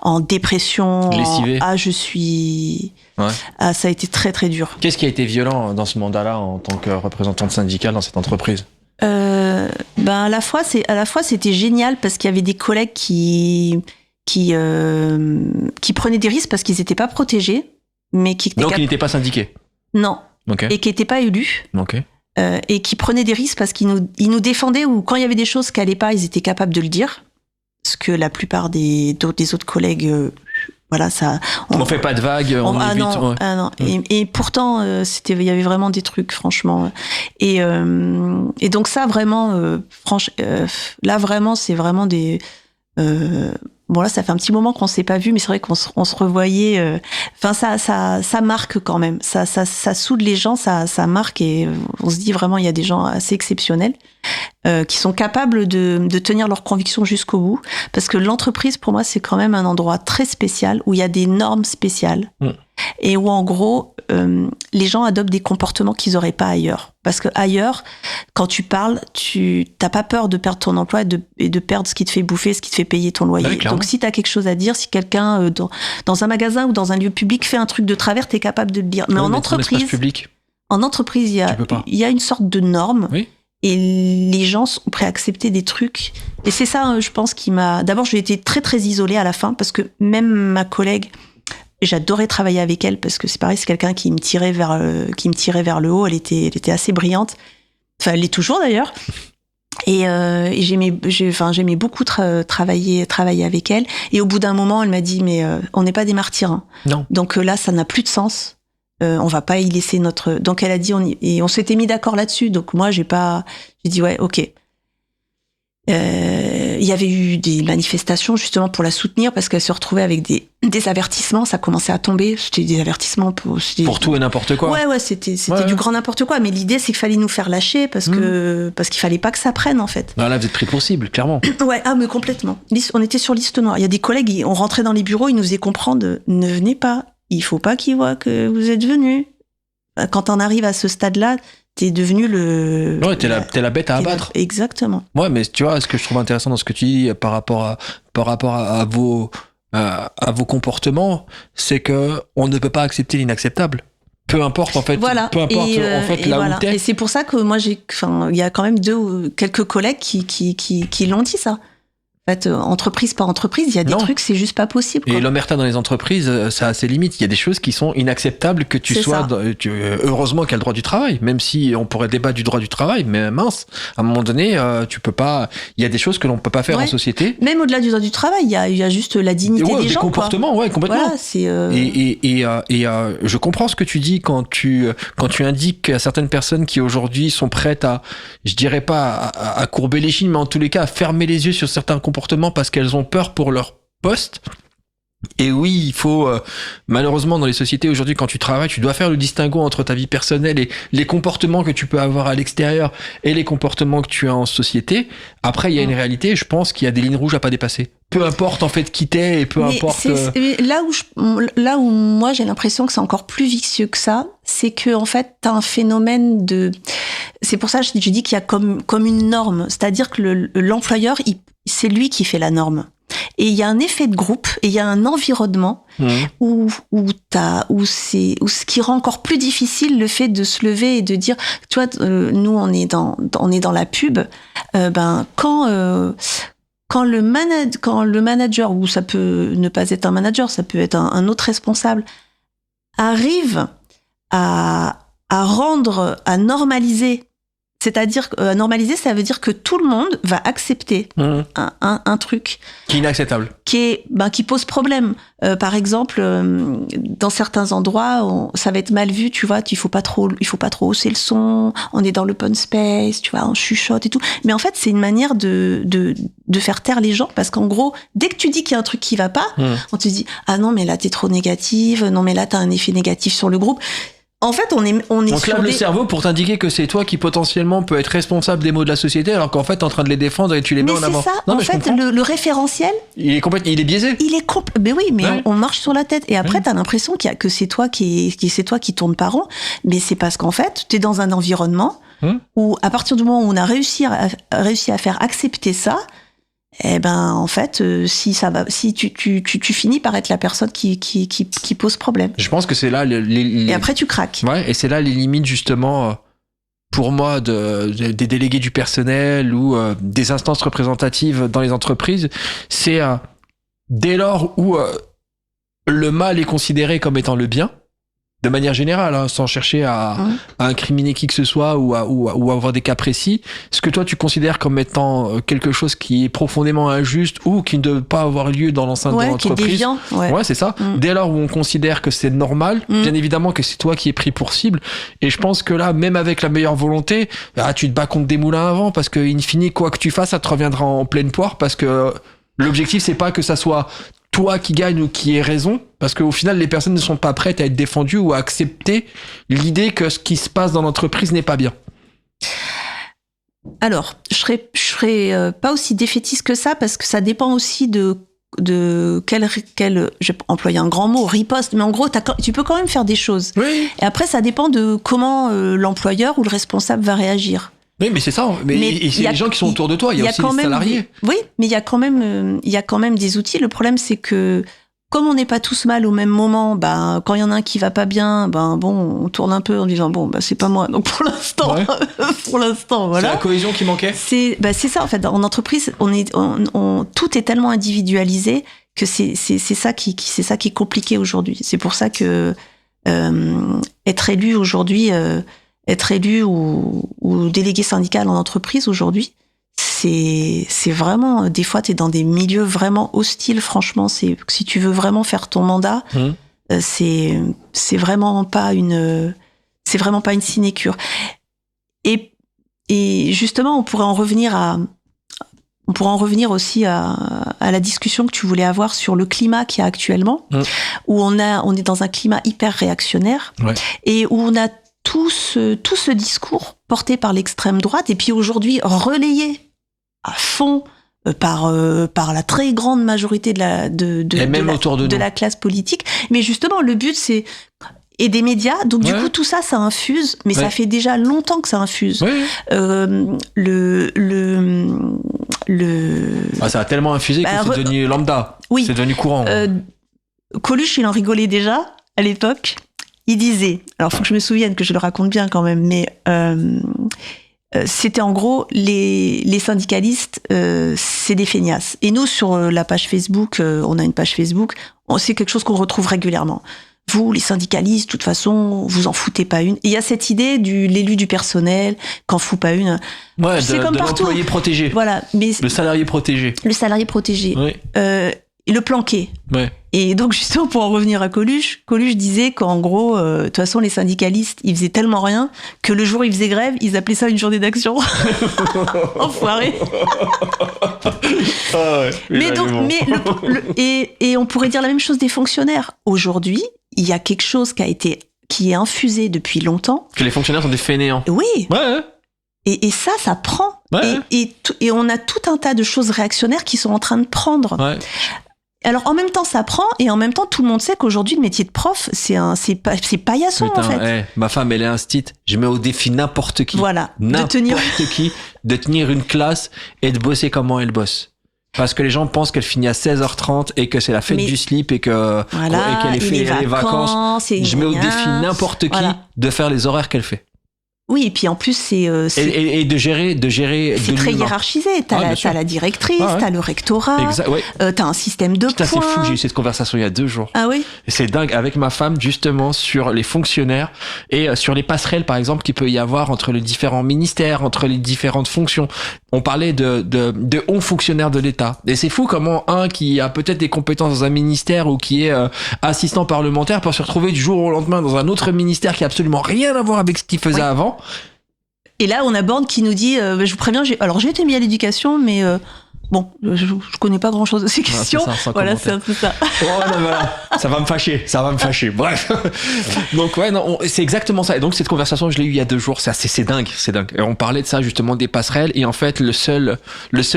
en dépression. Lessivé. Je suis. Ouais. Ça a été très très dur. Qu'est-ce qui a été violent dans ce mandat-là en tant que représentante syndicale dans cette entreprise ? À la fois c'était génial parce qu'il y avait des collègues qui prenaient des risques parce qu'ils n'étaient pas protégés, mais qui donc ils n'étaient pas syndiqués. Non. Okay. Et qui n'étaient pas élus. Ok. Et qui prenaient des risques parce qu'ils nous défendaient, ou quand il y avait des choses qui n'allaient pas, ils étaient capables de le dire. Ce que la plupart des autres collègues, voilà, ça. On fait pas de vagues, on évite. Non. Et pourtant, il y avait vraiment des trucs, franchement. Et donc ça, vraiment, là vraiment, c'est vraiment des. Bon là, ça fait un petit moment qu'on s'est pas vu, mais c'est vrai qu'on se revoyait. Enfin, ça marque quand même. Ça soude les gens, ça marque, et on se dit vraiment, il y a des gens assez exceptionnels qui sont capables de tenir leurs convictions jusqu'au bout. Parce que l'entreprise, pour moi, c'est quand même un endroit très spécial où il y a des normes spéciales. et où en gros les gens adoptent des comportements qu'ils n'auraient pas ailleurs. Parce que ailleurs, quand tu parles, tu n'as pas peur de perdre ton emploi et de perdre ce qui te fait bouffer, ce qui te fait payer ton loyer. Oui, donc si tu as quelque chose à dire, si quelqu'un dans un magasin ou dans un lieu public fait un truc de travers, tu es capable de le dire. Mais en entreprise, il y a une sorte de norme. Oui. Et les gens sont prêts à accepter des trucs. Et c'est ça, je pense, qui m'a... D'abord, j'ai été très, très isolée à la fin, parce que même ma collègue, j'adorais travailler avec elle, parce que c'est pareil, c'est quelqu'un qui me tirait vers le haut. Elle était assez brillante. Enfin, elle l'est toujours, d'ailleurs. Et j'aimais beaucoup travailler avec elle. Et au bout d'un moment, elle m'a dit, mais on n'est pas des martyrs. Hein. Non. Donc là, ça n'a plus de sens. On va pas y laisser notre... Donc elle a dit, et on s'était mis d'accord là-dessus. Donc moi, j'ai dit ouais, ok. Il y avait eu des manifestations justement pour la soutenir parce qu'elle se retrouvait avec des avertissements. Ça commençait à tomber. C'était des avertissements pour tout et n'importe quoi. Ouais, c'était du grand n'importe quoi. Mais l'idée, c'est qu'il fallait nous faire lâcher parce qu'il fallait pas que ça prenne en fait. Là, vous êtes pris pour cible, clairement. Ouais, mais complètement. On était sur liste noire. Il y a des collègues, on rentrait dans les bureaux, ils nous faisaient comprendre, ne venez pas. Il faut pas qu'ils voient que vous êtes venus. Quand on arrive à ce stade-là, t'es devenu le... Ouais, t'es la bête à abattre. Exactement. Ouais, mais tu vois, ce que je trouve intéressant dans ce que tu dis par rapport à vos comportements, c'est que on ne peut pas accepter l'inacceptable. Peu importe, en fait. Voilà. Peu importe, où t'es. Et c'est pour ça que moi, il y a quand même quelques collègues qui l'ont dit, ça. En fait, entreprise par entreprise, il y a des trucs, c'est juste pas possible. Quoi. Et l'omerta dans les entreprises, ça a ses limites. Il y a des choses qui sont inacceptables que tu sois... heureusement qu'il y a le droit du travail, même si on pourrait débattre du droit du travail, mais mince, à un moment donné, tu peux pas... Il y a des choses que l'on peut pas faire en société. Même au-delà du droit du travail, il y a juste la dignité des gens. Comportements, ouais, complètement. Voilà, c'est... Et je comprends ce que tu dis quand tu indiques à certaines personnes qui aujourd'hui sont prêtes à, je dirais pas à courber les chines, mais en tous les cas à fermer les yeux sur certains comportements parce qu'elles ont peur pour leur poste. Et oui, il faut malheureusement dans les sociétés aujourd'hui, quand tu travailles, tu dois faire le distinguo entre ta vie personnelle et les comportements que tu peux avoir à l'extérieur et les comportements que tu as en société. Après, il y a une réalité. Je pense qu'il y a des lignes rouges à pas dépasser. Peu importe en fait qui t'es et peu importe. Là où moi j'ai l'impression que c'est encore plus vicieux que ça, c'est que en fait t'as un phénomène de. C'est pour ça que je dis qu'il y a comme une norme, c'est-à-dire que l'employeur, c'est lui qui fait la norme. Et il y a un effet de groupe et il y a un environnement où ce qui rend encore plus difficile le fait de se lever et de dire, tu vois, nous on est dans la pub, quand le manager, ou ça peut ne pas être un manager, ça peut être un autre responsable, arrive à normaliser. C'est-à-dire, normaliser, ça veut dire que tout le monde va accepter un truc qui est inacceptable, qui pose problème. Par exemple, dans certains endroits, ça va être mal vu, tu vois. Il faut pas trop hausser le son. On est dans l'open space, tu vois, on chuchote et tout. Mais en fait, c'est une manière de faire taire les gens, parce qu'en gros, dès que tu dis qu'il y a un truc qui va pas, on te dit ah non mais là t'es trop négative, non mais là t'as un effet négatif sur le groupe. En fait, on clave le cerveau pour t'indiquer que c'est toi qui potentiellement peut être responsable des maux de la société, alors qu'en fait t'es en train de les défendre et tu les mets en avant. Mais c'est ça. Non, en fait, le référentiel, il est biaisé. Mais oui, mais on marche sur la tête. Et après, t'as l'impression que c'est toi qui tourne par rond. Mais c'est parce qu'en fait, t'es dans un environnement où, à partir du moment où on a réussi à faire accepter ça, eh ben en fait, si tu finis par être la personne qui pose problème. Je pense que c'est là et après tu craques. Ouais, et c'est là les limites justement pour moi des délégués du personnel ou des instances représentatives dans les entreprises. C'est dès lors où le mal est considéré comme étant le bien, de manière générale, sans chercher à incriminer qui que ce soit ou à avoir des cas précis, ce que toi tu considères comme étant quelque chose qui est profondément injuste ou qui ne doit pas avoir lieu dans l'enceinte de l'entreprise. Qui est déviant. Ouais, c'est ça. Dès lors où on considère que c'est normal, bien évidemment que c'est toi qui es pris pour cible. Et je pense que là, même avec la meilleure volonté, tu te bats contre des moulins à vent, parce que in fine, quoi que tu fasses, ça te reviendra en pleine poire, parce que l'objectif, c'est pas que ça soit toi qui gagne ou qui ait raison, parce qu'au final, les personnes ne sont pas prêtes à être défendues ou à accepter l'idée que ce qui se passe dans l'entreprise n'est pas bien. Alors, je serais pas aussi défaitiste que ça, parce que ça dépend aussi de quel je vais employer un grand mot, riposte, mais en gros, tu peux quand même faire des choses. Oui. Et après, ça dépend de comment l'employeur ou le responsable va réagir. Oui, mais c'est ça. Et c'est les gens qui sont autour de toi. Il y a aussi les salariés. Oui, mais il y a quand même des outils. Le problème, c'est que comme on n'est pas tous mal au même moment, quand il y en a un qui va pas bien, on tourne un peu en disant c'est pas moi. Donc pour l'instant, voilà. C'est la cohésion qui manquait. C'est ça en fait. En entreprise, tout est tellement individualisé que c'est ça qui est compliqué aujourd'hui. C'est pour ça que être élu aujourd'hui, ou délégué syndical en entreprise aujourd'hui, c'est vraiment, des fois t'es dans des milieux vraiment hostiles, franchement, si tu veux vraiment faire ton mandat, c'est vraiment pas une sinécure. Et justement, on pourrait en revenir aussi à la discussion que tu voulais avoir sur le climat qu'il y a actuellement, où on est dans un climat hyper réactionnaire, et où on a tout ce discours porté par l'extrême droite, et puis aujourd'hui relayé à fond par la très grande majorité de la classe politique. Mais justement, le but, c'est... Et des médias, donc du coup, tout ça infuse, mais ça fait déjà longtemps que ça infuse. Ça a tellement infusé que c'est devenu lambda. Oui. C'est devenu courant. Coluche, il en rigolait déjà, à l'époque. Il disait, alors faut que je me souvienne, que je le raconte bien quand même, mais c'était en gros, les syndicalistes, c'est des feignasses. Et nous, sur la page Facebook, on a une page Facebook, c'est quelque chose qu'on retrouve régulièrement. Vous, les syndicalistes, de toute façon, vous en foutez pas une. Et il y a cette idée l'élu du personnel, qu'en fout pas une. Ouais, c'est comme partout. L'employé protégé. Voilà, mais le salarié protégé. Le salarié protégé. Oui. Et le planqué. Ouais. Et donc, justement, pour en revenir à Coluche disait qu'en gros, de toute façon, les syndicalistes, ils faisaient tellement rien que le jour où ils faisaient grève, ils appelaient ça une journée d'action. Enfoiré. Mais donc, et on pourrait dire la même chose des fonctionnaires. Aujourd'hui, il y a quelque chose qui est infusé depuis longtemps. Que les fonctionnaires sont des fainéants. Oui. Ouais. Et ça prend. Ouais. Et on a tout un tas de choses réactionnaires qui sont en train de prendre. Ouais. Alors en même temps ça prend, et en même temps tout le monde sait qu'aujourd'hui le métier de prof c'est paillasson. Putain, en fait. Ma femme elle est instite, je mets au défi n'importe qui. Voilà. De tenir une classe et de bosser comment elle bosse. Parce que les gens pensent qu'elle finit à 16h30 et que c'est la fête du slip et qu'elle ait fait les vacances. Je mets au défi n'importe qui de faire les horaires qu'elle fait. Oui, et puis en plus, c'est et de gérer c'est très hiérarchisé. T'as la directrice, t'as le rectorat, t'as un système de points. C'est fou, j'ai eu cette conversation il y a 2 jours. Ah oui. Et c'est dingue avec ma femme, justement, sur les fonctionnaires et sur les passerelles, par exemple, qu'il peut y avoir entre les différents ministères, entre les différentes fonctions. On parlait de hauts fonctionnaires de l'État. Et c'est fou comment un qui a peut-être des compétences dans un ministère ou qui est assistant parlementaire peut se retrouver du jour au lendemain dans un autre ministère qui a absolument rien à voir avec ce qu'il faisait avant. Et là, on a Borne qui nous dit, je vous préviens, j'ai été mis à l'éducation, mais je connais pas grand-chose de ces questions. C'est ça, voilà, c'est un peu ça. Voilà, ça va me fâcher. Bref. Donc c'est exactement ça. Et donc cette conversation, je l'ai eue il y a 2 jours. C'est dingue. Et on parlait de ça justement des passerelles. Et en fait, le seul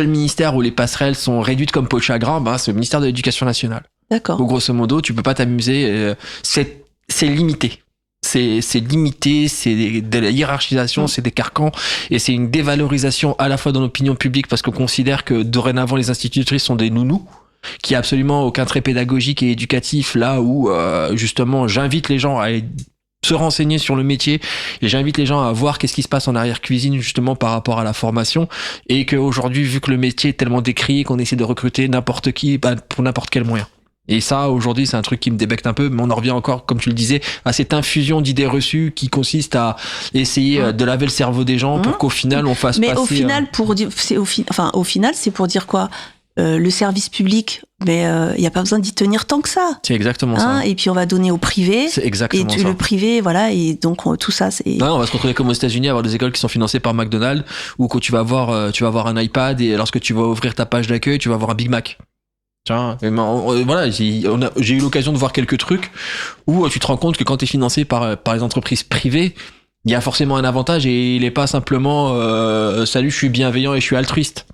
ministère où les passerelles sont réduites comme peau de chagrin, c'est le ministère de l'Éducation nationale. D'accord. Où grosso modo, tu peux pas t'amuser. C'est limité. C'est limité, c'est de la hiérarchisation, c'est des carcans, et c'est une dévalorisation à la fois dans l'opinion publique parce qu'on considère que dorénavant les institutrices sont des nounous, qui a absolument aucun trait pédagogique et éducatif, là où justement j'invite les gens à se renseigner sur le métier et j'invite les gens à voir qu'est-ce qui se passe en arrière-cuisine justement par rapport à la formation, et qu'aujourd'hui, vu que le métier est tellement décrié, qu'on essaie de recruter n'importe qui pour n'importe quel moyen. Et ça, aujourd'hui, c'est un truc qui me débecte un peu, mais on en revient encore, comme tu le disais, à cette infusion d'idées reçues qui consiste à essayer de laver le cerveau des gens pour qu'au final, on fasse passer... Mais au final, au final, c'est pour dire quoi ? Le service public, mais il n'y a pas besoin d'y tenir tant que ça. C'est exactement ça. Et puis on va donner au privé. C'est exactement ça. Et le privé, voilà, et donc tout ça, c'est... Non, on va se retrouver comme aux États-Unis, avoir des écoles qui sont financées par McDonald's, où quand tu vas avoir un iPad, et lorsque tu vas ouvrir ta page d'accueil, tu vas avoir un Big Mac. Voilà, j'ai eu l'occasion de voir quelques trucs où tu te rends compte que quand tu es financé par les entreprises privées, il y a forcément un avantage, et il est pas simplement salut, je suis bienveillant et je suis altruiste.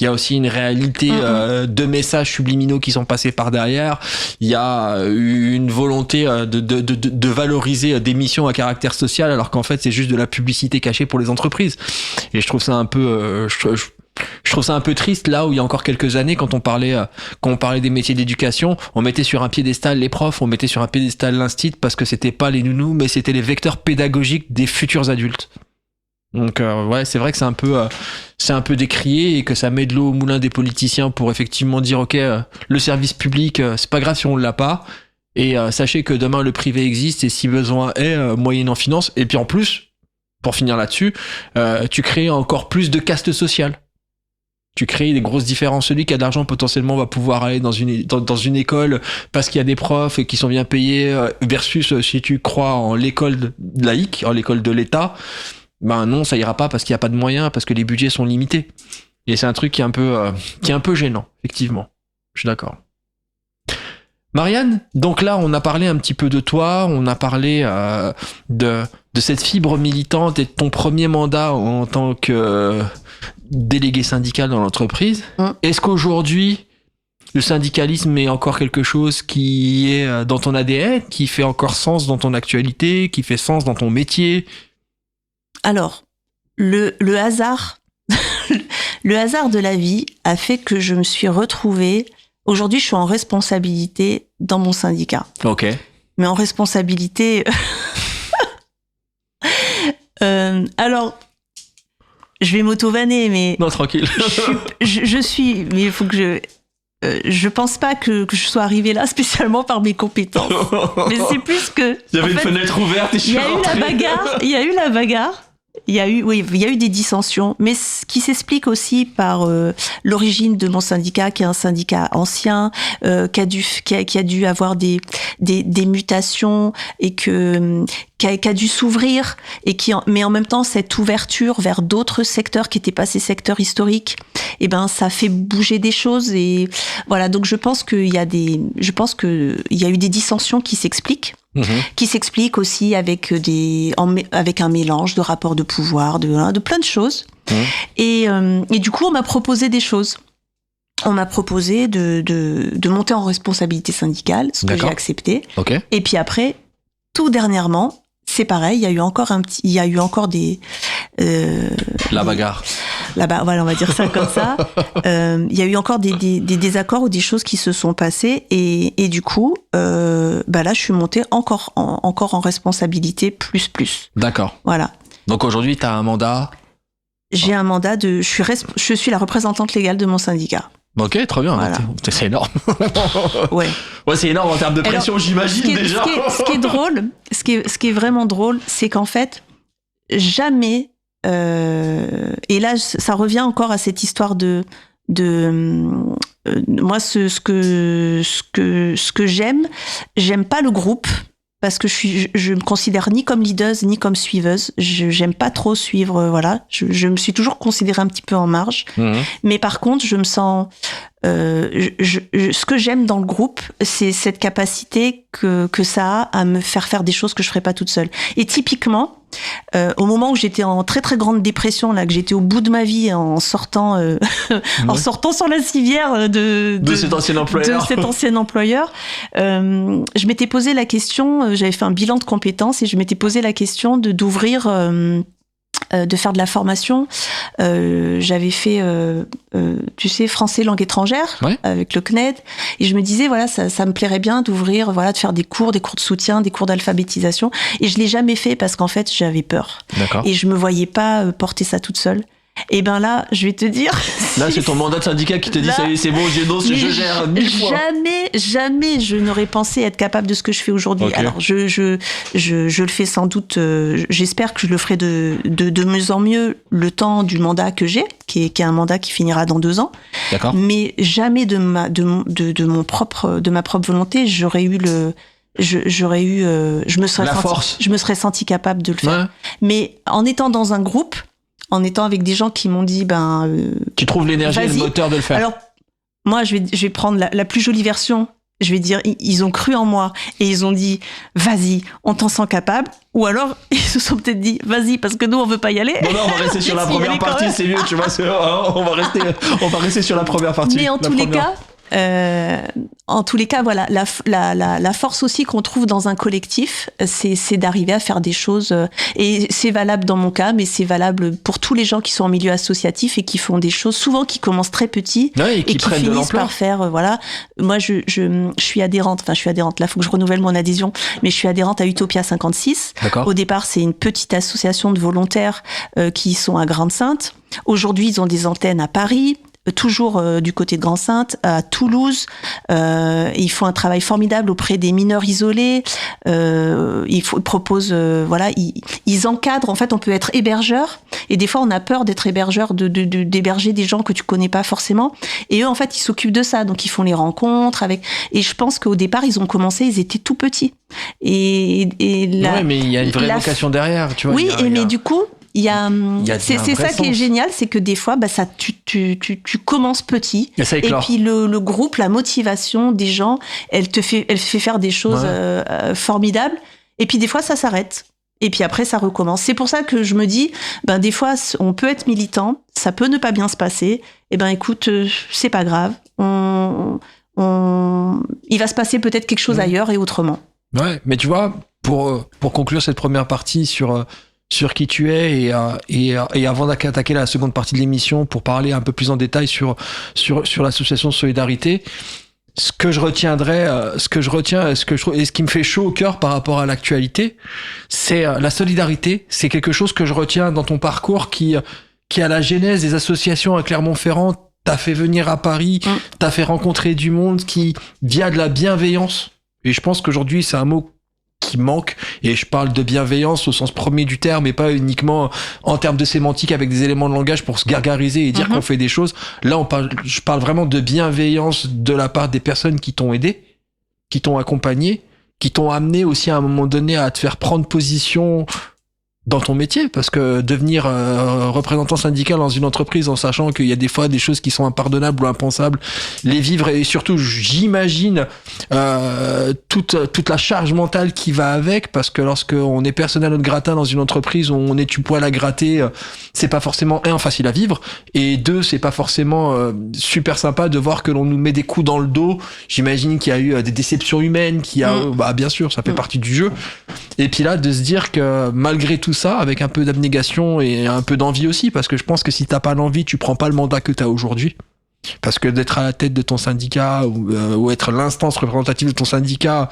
Il y a aussi une réalité de messages subliminaux qui sont passés par derrière. Il y a une volonté de valoriser des missions à caractère social, alors qu'en fait c'est juste de la publicité cachée pour les entreprises. Et je trouve ça un peu, je trouve ça un peu triste là où il y a encore quelques années, quand on parlait des métiers d'éducation, on mettait sur un piédestal les profs, on mettait sur un piédestal l'instit parce que c'était pas les nounous, mais c'était les vecteurs pédagogiques des futurs adultes. Donc ouais, c'est vrai que c'est un peu décrié et que ça met de l'eau au moulin des politiciens pour effectivement dire ok, le service public, c'est pas grave si on l'a pas, et sachez que demain le privé existe et si besoin est, moyennant finance. Et puis en plus, pour finir là-dessus, tu crées encore plus de caste sociale. Tu crées des grosses différences. Celui qui a de l'argent potentiellement va pouvoir aller dans une école parce qu'il y a des profs et qui sont bien payés, versus si tu crois en l'école laïque, en l'école de l'État, ben non, ça ira pas parce qu'il y a pas de moyens, parce que les budgets sont limités. Et c'est un truc qui est un peu gênant, effectivement. Je suis d'accord. Marianne, donc là, on a parlé un petit peu de toi, on a parlé de cette fibre militante et de ton premier mandat en tant que délégué syndical dans l'entreprise. Est-ce qu'aujourd'hui, le syndicalisme est encore quelque chose qui est dans ton ADN, qui fait encore sens dans ton actualité, qui fait sens dans ton métier ? Alors, le hasard, le hasard de la vie a fait que je me suis retrouvée. Aujourd'hui, je suis en responsabilité dans mon syndicat. Ok. Mais en responsabilité. Alors, je vais m'auto-vanner, mais. Non, tranquille. Je suis. Mais il faut que je pense pas que je sois arrivée là spécialement par mes compétences. Mais c'est plus que. Il y avait une fenêtre ouverte et je suis rentré. Il y a eu la bagarre. Il y a eu des dissensions, mais ce qui s'explique aussi par l'origine de mon syndicat, qui est un syndicat ancien, qui a dû avoir des mutations et qui a dû s'ouvrir, mais en même temps cette ouverture vers d'autres secteurs qui n'étaient pas ces secteurs historiques, et ben ça fait bouger des choses, et voilà. Donc je pense qu'il y a eu des dissensions qui s'expliquent. Qui s'explique aussi avec un mélange de rapports de pouvoir, de plein de choses. Et du coup, on m'a proposé des choses. On m'a proposé de monter en responsabilité syndicale, ce que j'ai accepté. Okay. Et puis après, tout dernièrement, c'est pareil, il y a eu encore des la bagarre. Voilà, on va dire ça comme ça. Il y a eu encore des désaccords ou des choses qui se sont passées, et du coup, là, je suis montée encore en responsabilité plus. D'accord. Voilà. Donc aujourd'hui, tu as un mandat. J'ai un mandat je suis la représentante légale de mon syndicat. Ok, très bien. Voilà. C'est énorme. Ouais. Ouais, c'est énorme en termes de pression, j'imagine déjà. Ce qui est drôle, ce qui est vraiment drôle, c'est qu'en fait, jamais. Et là, ça revient encore à cette histoire de moi, ce que j'aime pas le groupe, parce que je me considère ni comme leaduse ni comme suiveuse. J'aime pas trop suivre, voilà. Je me suis toujours considérée un petit peu en marge. Mais par contre, je me sens ce que j'aime dans le groupe, c'est cette capacité que ça a à me faire des choses que je ferais pas toute seule. Et typiquement, au moment où j'étais en très très grande dépression, là, que j'étais au bout de ma vie en sortant sur la civière de cet ancien employeur, je m'étais posé la question, j'avais fait un bilan de compétences et je m'étais posé la question d'ouvrir, de faire de la formation. J'avais fait, français langue étrangère, ouais, avec le CNED, et je me disais, voilà, ça me plairait bien d'ouvrir, voilà, de faire des cours de soutien, des cours d'alphabétisation, et je l'ai jamais fait parce qu'en fait, j'avais peur. D'accord. Et je me voyais pas porter ça toute seule. Et ben là, je vais te dire. Là, c'est ton mandat de syndicat qui te dit, ça y est, c'est bon, je gère 1000 fois. Jamais je n'aurais pensé être capable de ce que je fais aujourd'hui. Okay. Alors, je le fais sans doute, j'espère que je le ferai de mieux en mieux le temps du mandat que j'ai, qui est un mandat qui finira dans 2 ans. D'accord. Mais jamais de ma propre volonté, je me serais senti capable de le faire. Ouais. Mais en étant dans un groupe, en étant avec des gens qui m'ont dit, tu trouves l'énergie et le moteur de le faire. Alors, moi, je vais prendre la plus jolie version je vais dire, ils ont cru en moi et ils ont dit, vas-y, on t'en sent capable. Ou alors, ils se sont peut-être dit, vas-y, parce que nous, on veut pas y aller. Non, on va rester sur la première partie, c'est mieux, tu vois. On va rester sur la première partie. Mais en tous les cas, voilà, la force aussi qu'on trouve dans un collectif, c'est d'arriver à faire des choses. Et c'est valable dans mon cas, mais c'est valable pour tous les gens qui sont en milieu associatif et qui font des choses, souvent qui commencent très petits et qui finissent par faire. Voilà. Moi, je suis adhérente. Là, il faut que je renouvelle mon adhésion, mais je suis adhérente à Utopia 56. D'accord. Au départ, c'est une petite association de volontaires qui sont à Grande-Synthe. Aujourd'hui, ils ont des antennes à Paris. Toujours du côté de Grande-Synthe, à Toulouse. Ils font un travail formidable auprès des mineurs isolés. Ils proposent, ils encadrent. En fait, on peut être hébergeur. Et des fois, on a peur d'être hébergeur, d'héberger des gens que tu connais pas forcément. Et eux, en fait, ils s'occupent de ça. Donc, ils font les rencontres avec. Et je pense qu'au départ, ils ont commencé, ils étaient tout petits. Ouais, mais il y a une vraie vocation derrière, tu vois. Oui, mais du coup. C'est ça qui est génial, c'est que des fois, tu commences petit, et puis le groupe, la motivation des gens, elle fait faire des choses formidables, et puis des fois ça s'arrête, et puis après ça recommence. C'est pour ça que je me dis, des fois on peut être militant, ça peut ne pas bien se passer, et écoute, c'est pas grave, il va se passer peut-être quelque chose ailleurs et autrement. Ouais, mais tu vois, pour conclure cette première partie sur qui tu es et avant d'attaquer la seconde partie de l'émission pour parler un peu plus en détail sur l'association Solidarité, ce que je retiens et ce qui me fait chaud au cœur par rapport à l'actualité, c'est la solidarité. C'est quelque chose que je retiens dans ton parcours qui à la genèse des associations à Clermont-Ferrand t'a fait venir à Paris, t'a fait rencontrer du monde qui via de la bienveillance. Et je pense qu'aujourd'hui c'est un mot qui manque, et je parle de bienveillance au sens premier du terme et pas uniquement en termes de sémantique avec des éléments de langage pour se gargariser et dire qu'on fait des choses. Là, je parle vraiment de bienveillance de la part des personnes qui t'ont aidé, qui t'ont accompagné, qui t'ont amené aussi à un moment donné à te faire prendre position dans ton métier, parce que devenir représentant syndical dans une entreprise en sachant qu'il y a des fois des choses qui sont impardonnables ou impensables, les vivre, et surtout j'imagine toute la charge mentale qui va avec, parce que lorsque on est personne à notre gratin dans une entreprise où on est du poil à gratter, c'est pas forcément facile à vivre, et deux, c'est pas forcément super sympa de voir que l'on nous met des coups dans le dos. J'imagine qu'il y a eu des déceptions humaines, bien sûr, ça fait partie du jeu, et puis là de se dire que malgré tout ça, avec un peu d'abnégation et un peu d'envie aussi, parce que je pense que si t'as pas l'envie, tu prends pas le mandat que t'as aujourd'hui. Parce que d'être à la tête de ton syndicat ou être l'instance représentative de ton syndicat,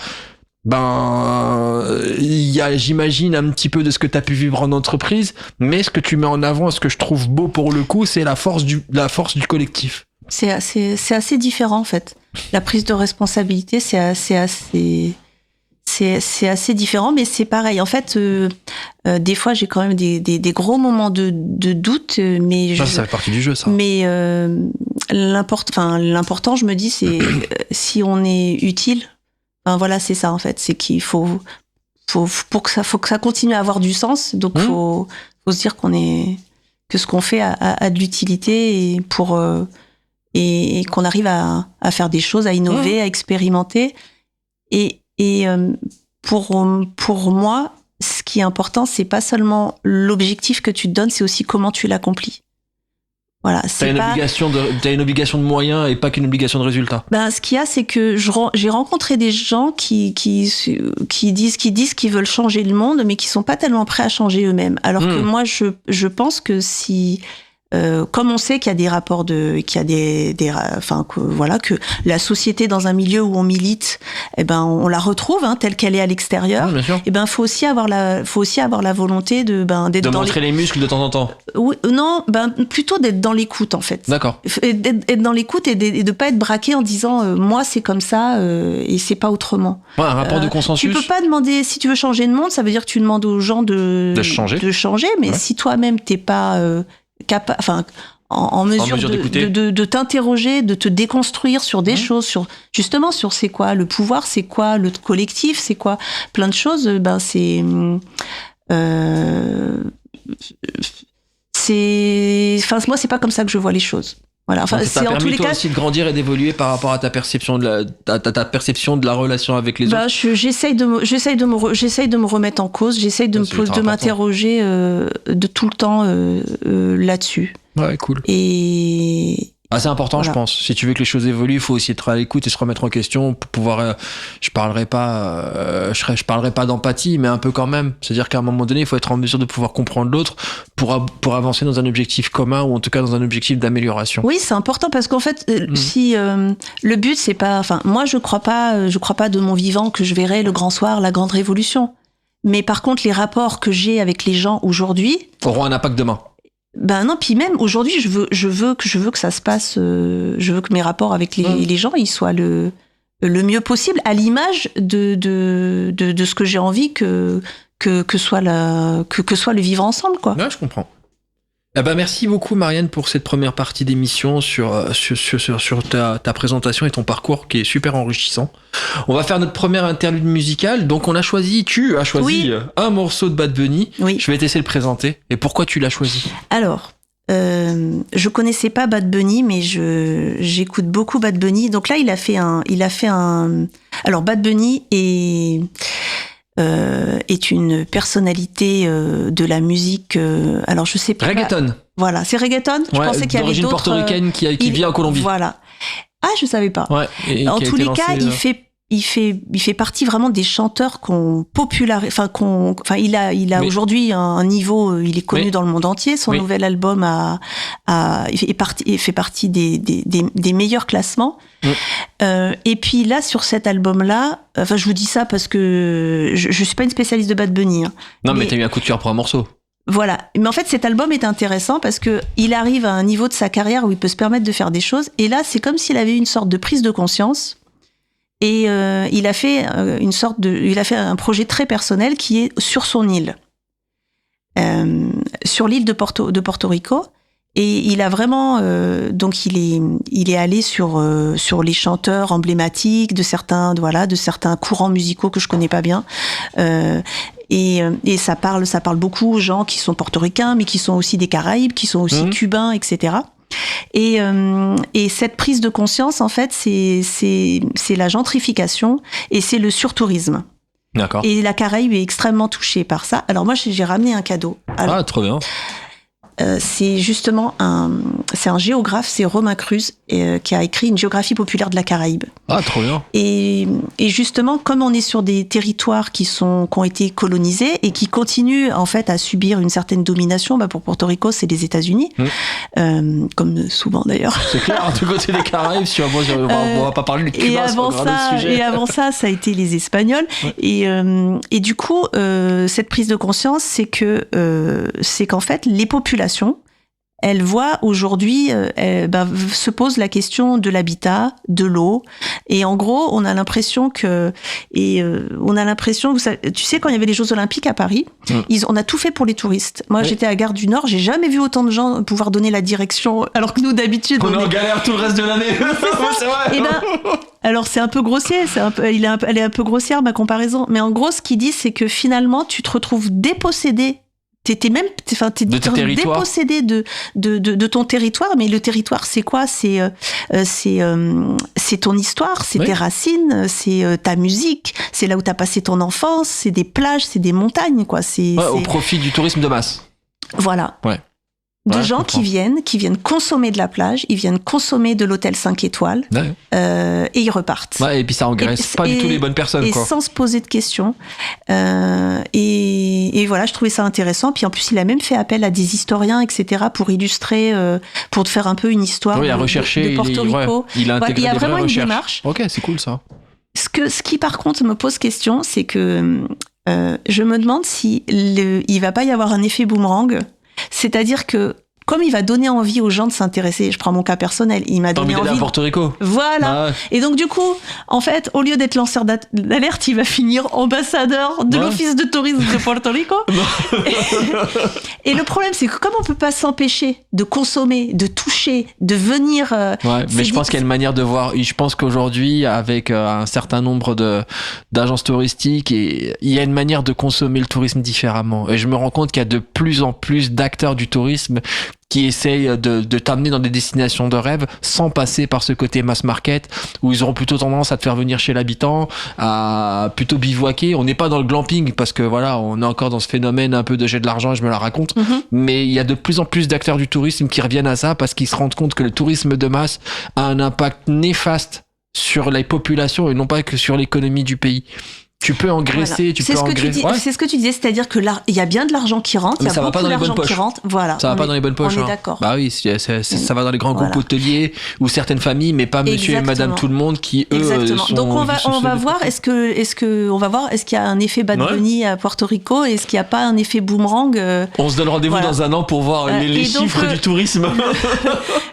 il y a, j'imagine, un petit peu de ce que t'as pu vivre en entreprise, mais ce que tu mets en avant, ce que je trouve beau pour le coup, c'est la force du collectif. C'est assez différent en fait. La prise de responsabilité, c'est assez différent, mais c'est pareil. En fait, des fois, j'ai quand même des gros moments de doute, mais ça fait partie du jeu, ça. Mais l'important, je me dis, c'est si on est utile. Voilà, c'est ça en fait. C'est qu'il faut que ça continue à avoir du sens. Donc, faut se dire que ce qu'on fait a de l'utilité et qu'on arrive à faire des choses, à innover, à expérimenter. Et pour moi, ce qui est important, c'est pas seulement l'objectif que tu te donnes, c'est aussi comment tu l'accomplis. Voilà. T'as une obligation de moyens et pas qu'une obligation de résultat. Ce qu'il y a, c'est que j'ai rencontré des gens qui disent qu'ils veulent changer le monde, mais qui sont pas tellement prêts à changer eux-mêmes. Alors que moi, je pense que si comme on sait qu'il y a des rapports que la société dans un milieu où on milite, on la retrouve telle qu'elle est à l'extérieur. Faut aussi avoir la volonté d'être de montrer les muscles de temps en temps. Oui, non, plutôt d'être dans l'écoute en fait. D'accord. Être dans l'écoute et de pas être braqué en disant moi c'est comme ça et c'est pas autrement. Ouais, un rapport de consensus. Tu peux pas demander, si tu veux changer le monde, ça veut dire que tu demandes aux gens de changer, mais si toi-même t'es pas en mesure de t'interroger, de te déconstruire sur des choses, sur c'est quoi le pouvoir, c'est quoi le collectif, c'est quoi plein de choses, moi c'est pas comme ça que je vois les choses. Voilà. Enfin, Donc, ça c'est t'a en tous permis les toi cas. aussi de grandir et d'évoluer par rapport à ta perception ta perception de la relation avec les autres. J'essaye de me remettre en cause, j'essaye de Ça, c'est ultra important. m'interroger de tout le temps là-dessus. Ouais, cool. Et C'est important, Voilà. je pense. Si tu veux que les choses évoluent, il faut aussi être à l'écoute et se remettre en question pour pouvoir. Je parlerai pas d'empathie, mais un peu quand même. C'est-à-dire qu'à un moment donné, il faut être en mesure de pouvoir comprendre l'autre pour avancer dans un objectif commun ou en tout cas dans un objectif d'amélioration. oui, c'est important parce qu'en fait, si le but c'est pas, enfin, moi je crois pas de mon vivant que je verrai le grand soir, la grande révolution. Mais par contre, les rapports que j'ai avec les gens aujourd'hui, Auront un impact demain. ben non, puis même aujourd'hui, je veux que ça se passe, je veux que mes rapports avec les gens, ils soient le mieux possible, à l'image de ce que j'ai envie que soit le vivre ensemble, quoi. Ouais, je comprends. Merci beaucoup Marianne pour cette première partie d'émission sur ta présentation et ton parcours qui est super enrichissant. On va faire notre première interlude musicale. Donc tu as choisi un morceau de Bad Bunny. Oui. Je vais te laisser le présenter. Et pourquoi tu l'as choisi ? Alors, je connaissais pas Bad Bunny, mais j'écoute beaucoup Bad Bunny. Donc là, il a fait un. Alors Bad Bunny est une personnalité de la musique. Alors je sais pas. Reggaeton. Voilà, c'est reggaeton. Je pensais qu'il y avait d'origine d'autres. portoricaine qui vit en Colombie. Voilà. Ah, je savais pas. Ouais. Et En qui a tous été les cas, lancé, il fait partie vraiment des chanteurs qu'on popularise. Enfin, il a Mais- aujourd'hui un niveau. Il est connu Oui. dans le monde entier. Son Oui. nouvel album il fait partie des meilleurs classements. Oui. Et puis là, sur cet album-là, enfin, je vous dis ça parce que je suis pas une spécialiste de Bad Bunny. Hein. Non, mais mais- t'as eu un coup de cœur pour un morceau. Voilà. Mais en fait, cet album est intéressant parce que il arrive à un niveau de sa carrière où il peut se permettre de faire des choses. Et là, c'est comme s'il avait une sorte de prise de conscience. Et il a fait un projet très personnel qui est sur son île, sur l'île de Porto Rico. Et il a vraiment, donc il est allé sur les chanteurs emblématiques de certains courants musicaux que je connais pas bien. Et ça parle beaucoup aux gens qui sont portoricains, mais qui sont aussi des Caraïbes, qui sont aussi cubains, etc. Et cette prise de conscience, en fait, c'est la gentrification et c'est le surtourisme. D'accord. Et la Caraïbe est extrêmement touchée par ça. Alors moi, j'ai ramené un cadeau. Alors, Trop bien. c'est justement un géographe, c'est Romain Cruz, qui a écrit une géographie populaire de la Caraïbe. Trop bien. Et justement, comme on est sur des territoires qui ont été colonisés et qui continuent en fait à subir une certaine domination, pour Porto Rico, c'est les États-Unis, comme souvent d'ailleurs. C'est clair, du côté des Caraïbes, on va pas parler de Cuba, c'est pas un autre sujet. Et avant ça a été les Espagnols. Et du coup, cette prise de conscience, c'est qu'en fait, les populations, elles voient aujourd'hui, se pose la question de l'habitat, de l'eau, et en gros, on a l'impression que, tu sais, quand il y avait les Jeux Olympiques à Paris, on a tout fait pour les touristes. Moi, j'étais à Gare du Nord, j'ai jamais vu autant de gens pouvoir donner la direction, alors que nous, d'habitude, On est en galère tout le reste de l'année. C'est vrai. Et alors c'est un peu grossier, elle est un peu grossière ma comparaison, mais en gros, ce qu'il dit, c'est que finalement, tu te retrouves dépossédé. T'es dépossédé de ton territoire, mais le territoire, c'est quoi ? C'est ton histoire, c'est tes racines, c'est ta musique, c'est là où t'as passé ton enfance, c'est des plages, c'est des montagnes, quoi. Au profit du tourisme de masse. Voilà. Ouais. De gens qui viennent consommer de la plage, ils viennent consommer de l'hôtel 5 étoiles, et ils repartent. Et puis ça engraisse pas du tout les bonnes personnes, et quoi. sans se poser de questions. Et voilà, je trouvais ça intéressant. Puis en plus, il a même fait appel à des historiens, etc., pour illustrer, pour faire un peu une histoire de Porto Rico. Il a intégré il y a des vraies vraiment une recherches. démarche. Ok, c'est cool ça. Ce qui par contre me pose question, c'est que je me demande si il va pas y avoir un effet boomerang. C'est-à-dire que, comme il va donner envie aux gens de s'intéresser, je prends mon cas personnel, il m'a donné envie. À Porto Rico. Voilà. Et donc, du coup, en fait, au lieu d'être lanceur d'alerte, il va finir ambassadeur de l'Office de tourisme de Porto Rico. Et le problème, c'est que comme on peut pas s'empêcher de consommer, de toucher, de venir. Mais je pense qu'il y a une manière de voir. Je pense qu'aujourd'hui, avec un certain nombre d'agences touristiques, il y a une manière de consommer le tourisme différemment. Et je me rends compte qu'il y a de plus en plus d'acteurs du tourisme qui essayent de t'amener dans des destinations de rêve sans passer par ce côté mass market où ils auront plutôt tendance à te faire venir chez l'habitant, à plutôt bivouaquer. On n'est pas dans le glamping parce que voilà, on est encore dans ce phénomène un peu de j'ai de l'argent et je me la raconte. Mais il y a de plus en plus d'acteurs du tourisme qui reviennent à ça parce qu'ils se rendent compte que le tourisme de masse a un impact néfaste sur les populations et non pas que sur l'économie du pays. Tu peux engraisser, tu peux engraisser. C'est ce que tu disais, c'est-à-dire que il y a bien de l'argent qui rentre, il y a beaucoup d'argent qui rentre. Voilà. Ça va pas dans les bonnes poches. On est d'accord. Bah oui, ça va dans les grands groupes hôteliers ou certaines familles, mais pas monsieur et madame tout le monde qui eux sont. Donc on va voir est-ce qu'il y a un effet Bad Bunny à Porto Rico, est-ce qu'il y a pas un effet boomerang. On se donne rendez-vous dans un an pour voir les chiffres du tourisme.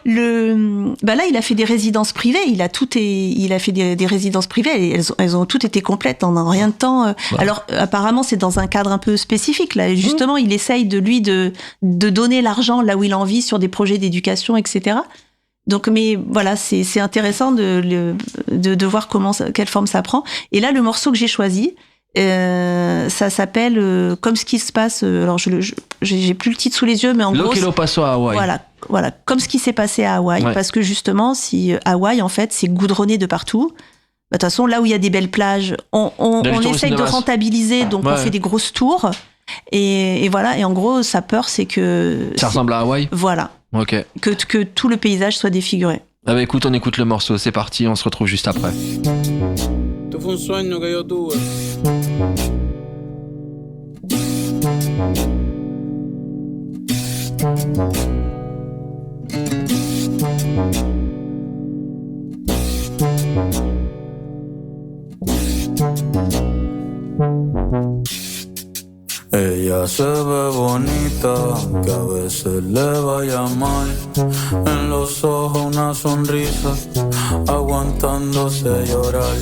Là il a fait des résidences privées, il a fait des résidences privées, et elles ont toutes été complètes en rien de temps. Alors apparemment c'est dans un cadre un peu spécifique là. Justement il essaye de donner l'argent là où il a envie sur des projets d'éducation, etc. Donc mais voilà c'est intéressant de voir quelle forme ça prend. Et là le morceau que j'ai choisi ça s'appelle Comme ce qui se passe. Alors j'ai plus le titre sous les yeux, mais en gros. Lo que lo pasó à Hawaï. Voilà, comme ce qui s'est passé à Hawaï, parce que justement si Hawaï en fait c'est goudronné de partout. De toute façon, là où il y a des belles plages, on essaye de rentabiliser, donc on fait des grosses tours. Et voilà, et en gros, sa peur, c'est que... Ça ressemble à Hawaï ? Voilà. Ok. Que tout le paysage soit défiguré. Ah bah écoute, on écoute le morceau, c'est parti, on se retrouve juste après. Esto fue un sueño que yo tuve. Ella se ve bonita, que a veces le vaya mal. En los ojos una sonrisa, aguantándose llorar.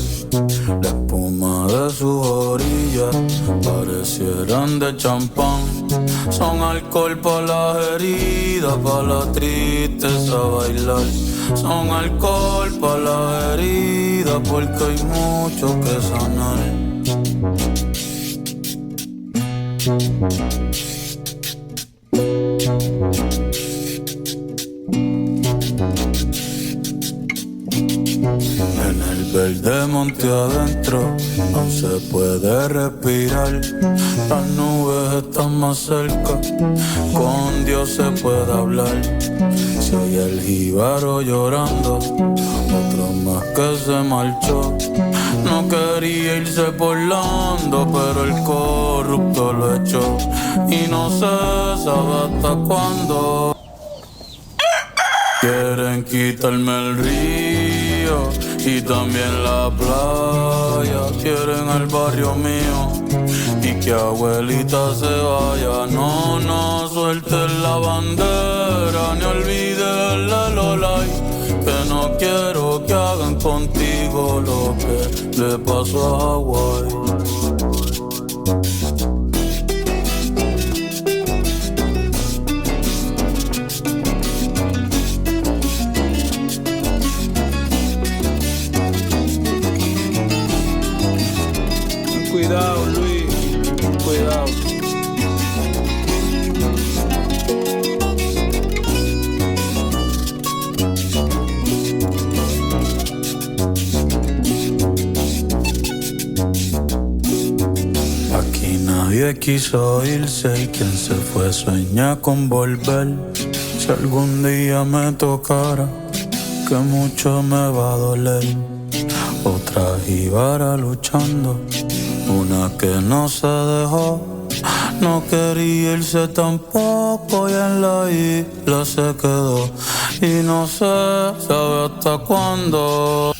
La espuma de sus orillas parecieran de champán. Son alcohol para las heridas, para la tristeza bailar. Son alcohol para las heridas, porque hay mucho que sanar. En el verde monte adentro no se puede respirar. Las nubes están más cerca, con Dios se puede hablar. Si hay el jíbaro llorando, otro más que se marchó. No quería irse por Lando, pero el corrupto lo echó. Y no se sabe hasta cuándo. Quieren quitarme el río y también la playa. Quieren el barrio mío y que abuelita se vaya. No suelten la bandera ni olviden la Lolay. Que no quiero que hagan contigo lo que le pasó a Hawaii. Cuidado, Luis, cuidado. Aquí nadie quiso irse y quien se fue sueña con volver. Si algún día me tocara, que mucho me va a doler. Otra jíbara luchando, una que no se dejó, no quería irse tampoco y en la isla se quedó. Y no se sabe hasta cuándo.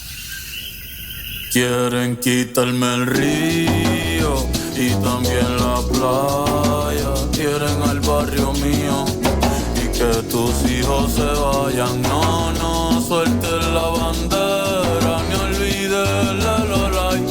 Quieren quitarme el río y también la playa. Quieren al barrio mío y que tus hijos se vayan. No suelten la bandera ni olviden la Lolay.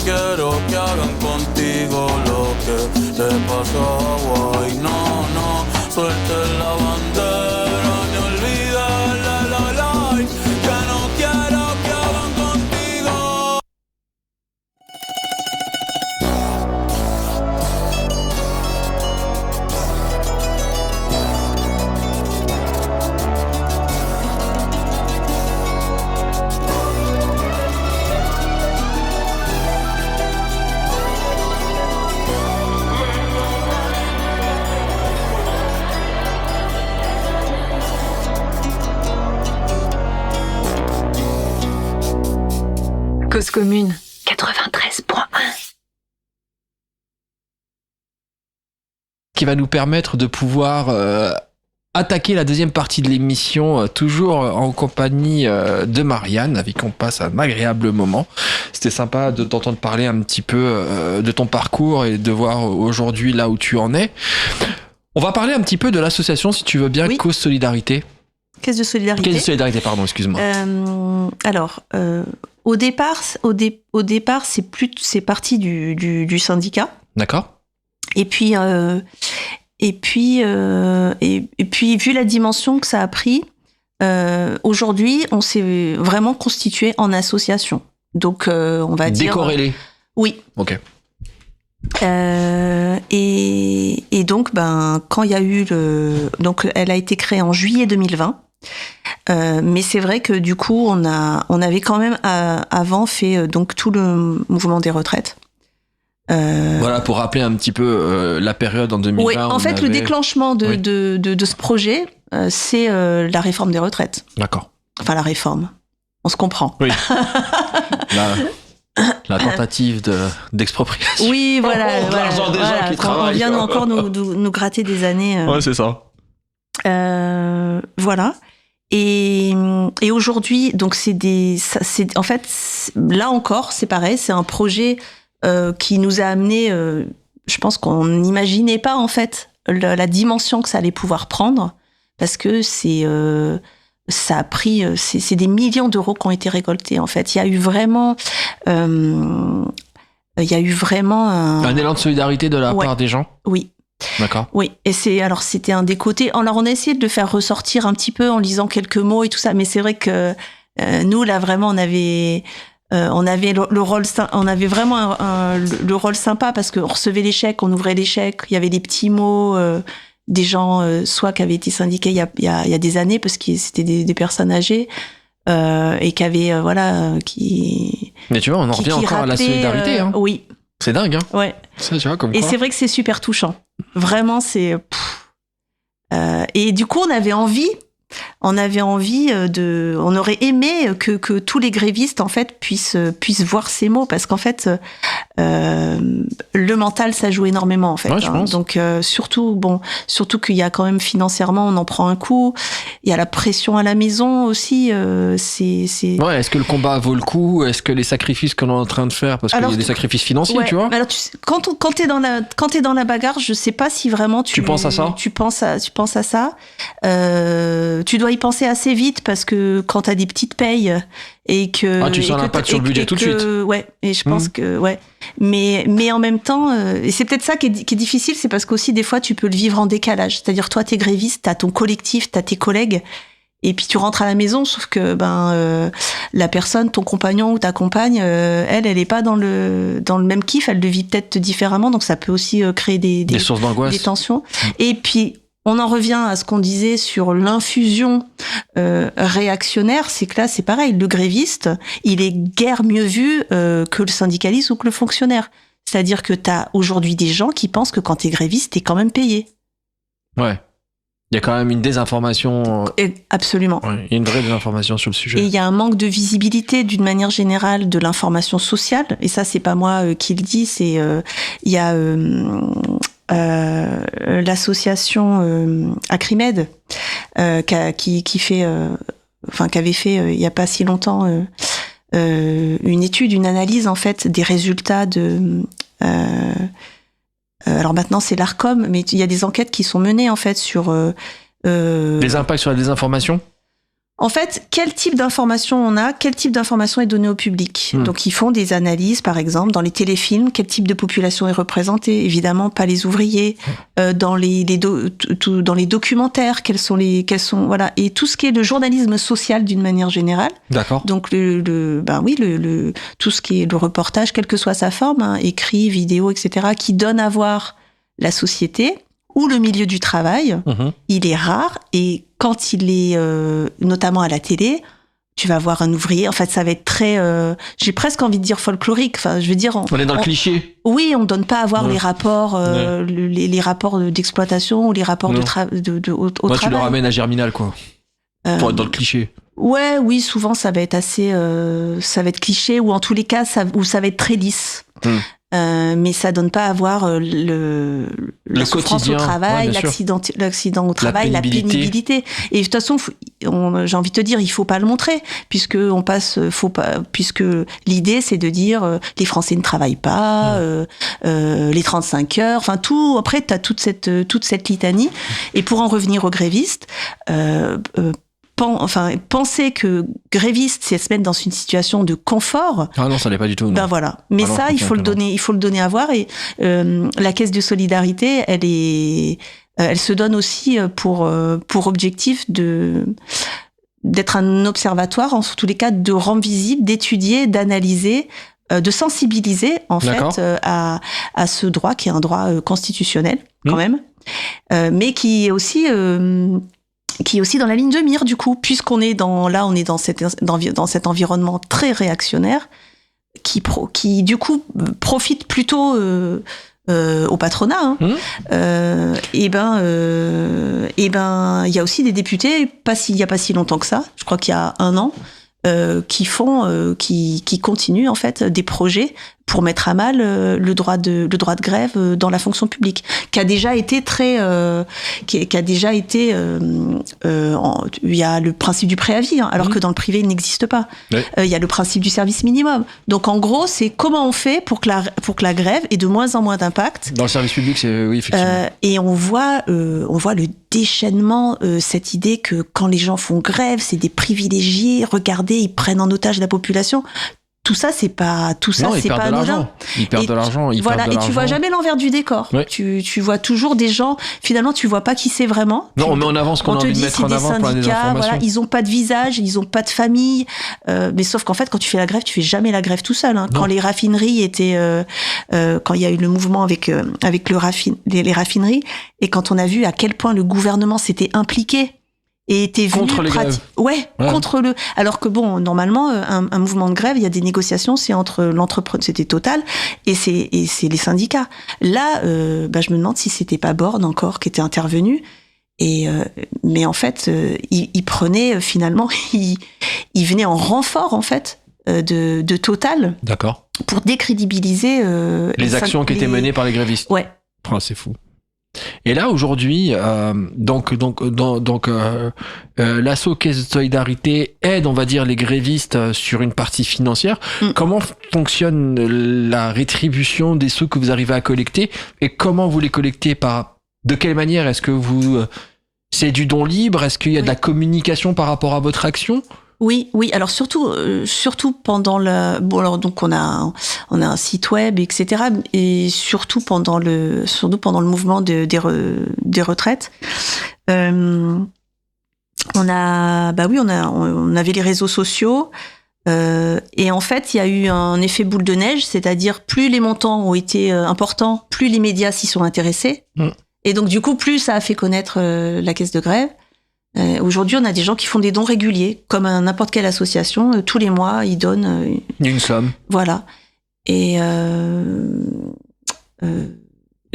Quiero que hagan contigo lo que le pasó a Hawaii. No suelten la bandera ni olviden la Lolay. Que no quiero que hagan contigo. Cause commune 93.1. Qui va nous permettre de pouvoir attaquer la deuxième partie de l'émission, toujours en compagnie de Marianne, avec qui on passe un agréable moment. C'était sympa de t'entendre parler un petit peu de ton parcours et de voir aujourd'hui là où tu en es. On va parler un petit peu de l'association, si tu veux bien, Oui. Cause Solidarité. Caisse de solidarité. Caisse de Solidarité, pardon, excuse-moi. Au départ, c'est parti du syndicat. D'accord. Et puis, vu la dimension que ça a pris, aujourd'hui, on s'est vraiment constitué en association. Donc, on va dire. Décorrélé. Oui. Ok. Et donc, quand il y a eu donc, elle a été créée en juillet 2020. Mais c'est vrai que du coup, on avait quand même avant fait donc tout le mouvement des retraites. Voilà, pour rappeler un petit peu la période en 2020. Oui, en fait, le déclenchement de ce projet, c'est la réforme des retraites. D'accord. Enfin, la réforme. On se comprend. Oui. La tentative d'expropriation. Oui, voilà. L'argent des gens qui travaillent. On vient encore nous gratter des années. Ouais, c'est ça. Voilà. Et aujourd'hui, donc en fait, là encore, c'est pareil, c'est un projet qui nous a amené, je pense qu'on n'imaginait pas en fait la dimension que ça allait pouvoir prendre, parce que ça a pris, c'est des millions d'euros qui ont été récoltés en fait. Il y a eu vraiment un élan de solidarité de la part des gens. Oui. D'accord. Oui, et c'était un des côtés. Alors on a essayé de le faire ressortir un petit peu en lisant quelques mots et tout ça, mais c'est vrai que nous là vraiment on avait le rôle, on avait vraiment le rôle sympa, parce qu'on recevait les chèques, on ouvrait les chèques, il y avait des petits mots des gens soit qui avaient été syndiqués il y a des années, parce que c'était des personnes âgées et qui avaient qui. Mais tu vois, on en revient encore à la solidarité. Hein. Oui. C'est dingue, hein. Ouais. Ça, tu vois, comme et quoi. c'est vrai que c'est super touchant. Vraiment, c'est. Et du coup, on avait envie on aurait aimé que tous les grévistes en fait puissent voir ces mots, parce qu'en fait le mental ça joue énormément en fait. Ouais, je pense. Donc surtout qu'il y a quand même financièrement on en prend un coup, il y a la pression à la maison aussi, c'est ouais, est-ce que le combat vaut le coup, est-ce que les sacrifices qu'on est en train de faire, parce qu'il y a des sacrifices financiers, ouais, tu vois. Alors quand t'es dans la bagarre, je sais pas si vraiment tu penses à ça, tu penses à ça, tu dois y penser assez vite, parce que quand t'as des petites payes et que tu sens l'impact sur le budget tout de suite. Ouais, et je pense que ouais, mais en même temps, et c'est peut-être ça qui est difficile, c'est parce qu'aussi des fois tu peux le vivre en décalage. C'est-à-dire toi t'es gréviste, t'as ton collectif, t'as tes collègues, et puis tu rentres à la maison, sauf que la personne, ton compagnon ou ta compagne, elle est pas dans le même kiff, elle le vit peut-être différemment, donc ça peut aussi créer des sources d'angoisse, des tensions. Et puis on en revient à ce qu'on disait sur l'infusion réactionnaire, c'est que là, c'est pareil. Le gréviste, il est guère mieux vu que le syndicaliste ou que le fonctionnaire. C'est-à-dire que t'as aujourd'hui des gens qui pensent que quand t'es gréviste, t'es quand même payé. Ouais. Il y a quand même une désinformation. Absolument. Ouais, il y a une vraie désinformation sur le sujet. Et il y a un manque de visibilité d'une manière générale de l'information sociale. Et ça, c'est pas moi qui le dis, c'est il y a l'association Acrimed qui fait, qui avait fait il y a pas si longtemps une étude, une analyse en fait des résultats de. Alors maintenant c'est l'Arcom, mais il y a des enquêtes qui sont menées en fait sur les impacts sur la désinformation. En fait, quel type d'information on a, quel type d'information est donné au public. Donc, ils font des analyses, par exemple, dans les téléfilms, quel type de population est représentée. Évidemment, pas les ouvriers. Dans les documentaires, voilà. Et tout ce qui est le journalisme social d'une manière générale. D'accord. Donc, tout ce qui est le reportage, quelle que soit sa forme, hein, écrit, vidéo, etc., qui donne à voir la société ou le milieu du travail, il est rare, et quand il est notamment à la télé, tu vas voir un ouvrier, en fait ça va être très, j'ai presque envie de dire folklorique, enfin je veux dire... On est dans le cliché. Oui, on donne pas à voir les rapports, les rapports d'exploitation ou les rapports au travail. Tu le ramènes à Germinal, quoi, pour être dans le cliché. Oui, souvent ça va être assez, ça va être cliché, ou en tous les cas, ça va être très lisse. Mais ça donne pas à voir la souffrance au travail, l'accident au travail, la pénibilité. Et de toute façon, j'ai envie de te dire, il faut pas le montrer, puisque l'idée c'est de dire les Français ne travaillent pas, les 35 heures, enfin tout. Après, t'as toute cette litanie. Et pour en revenir aux grévistes. Penser que gréviste, c'est se mettre dans une situation de confort. Ah non, ça l'est pas du tout. Non. Ben voilà. Mais ça, il faut le donner à voir. Et la caisse de solidarité, elle se donne aussi pour objectif d'être un observatoire, en tous les cas, de rendre visible, d'étudier, d'analyser, de sensibiliser en fait à ce droit qui est un droit constitutionnel quand même, mais qui est aussi dans la ligne de mire, du coup, puisqu'on est dans cet environnement très réactionnaire qui du coup profite plutôt au patronat. Il y a aussi des députés, il y a pas si longtemps que ça, je crois qu'il y a 1 an, qui continuent en fait des projets pour mettre à mal le droit de grève dans la fonction publique, qui a déjà été il y a le principe du préavis, alors que dans le privé il n'existe pas. Il y a le principe du service minimum. Donc en gros, c'est comment on fait pour que la grève ait de moins en moins d'impact. Dans le service public, oui, effectivement. Et on voit le déchaînement, cette idée que quand les gens font grève, c'est des privilégiés. Regardez, ils prennent en otage la population. Tout ça, c'est pas anodin. Ils perdent de l'argent. Et tu vois jamais l'envers du décor. Ouais. Tu vois toujours des gens, finalement, tu vois pas qui c'est vraiment. Non, on met en avant ce qu'on a envie de mettre en avant pour des informations. Voilà, ils ont pas de visage, ils ont pas de famille. Mais sauf qu'en fait, quand tu fais la grève, tu fais jamais la grève tout seul. Quand les raffineries étaient, quand il y a eu le mouvement avec les raffineries, et quand on a vu à quel point le gouvernement s'était impliqué, et était venu contre les grèves. Contre alors que bon, normalement un mouvement de grève, il y a des négociations, c'est entre l'entrepreneur, c'était Total, et c'est les syndicats. Là je me demande si c'était pas Borne encore qui était intervenu, mais en fait il prenait finalement il venait en renfort en fait de Total. D'accord. Pour décrédibiliser les actions qui étaient menées par les grévistes. Ouais. Oh, c'est fou. Et là aujourd'hui, l'asso Caisse de Solidarité aide, on va dire, les grévistes sur une partie financière. Comment fonctionne la rétribution des sous que vous arrivez à collecter, et comment vous les collectez de quelle manière? Est-ce que c'est du don libre? Est-ce qu'il y a de la communication par rapport à votre action? Oui. Alors surtout pendant donc on a un site web, etc. Et surtout pendant le mouvement des retraites, on avait les réseaux sociaux. Et en fait, il y a eu un effet boule de neige, c'est-à-dire plus les montants ont été importants, plus les médias s'y sont intéressés. Et donc du coup, plus ça a fait connaître la caisse de grève. Aujourd'hui, on a des gens qui font des dons réguliers, comme à n'importe quelle association. Tous les mois, ils donnent une somme. Voilà. Et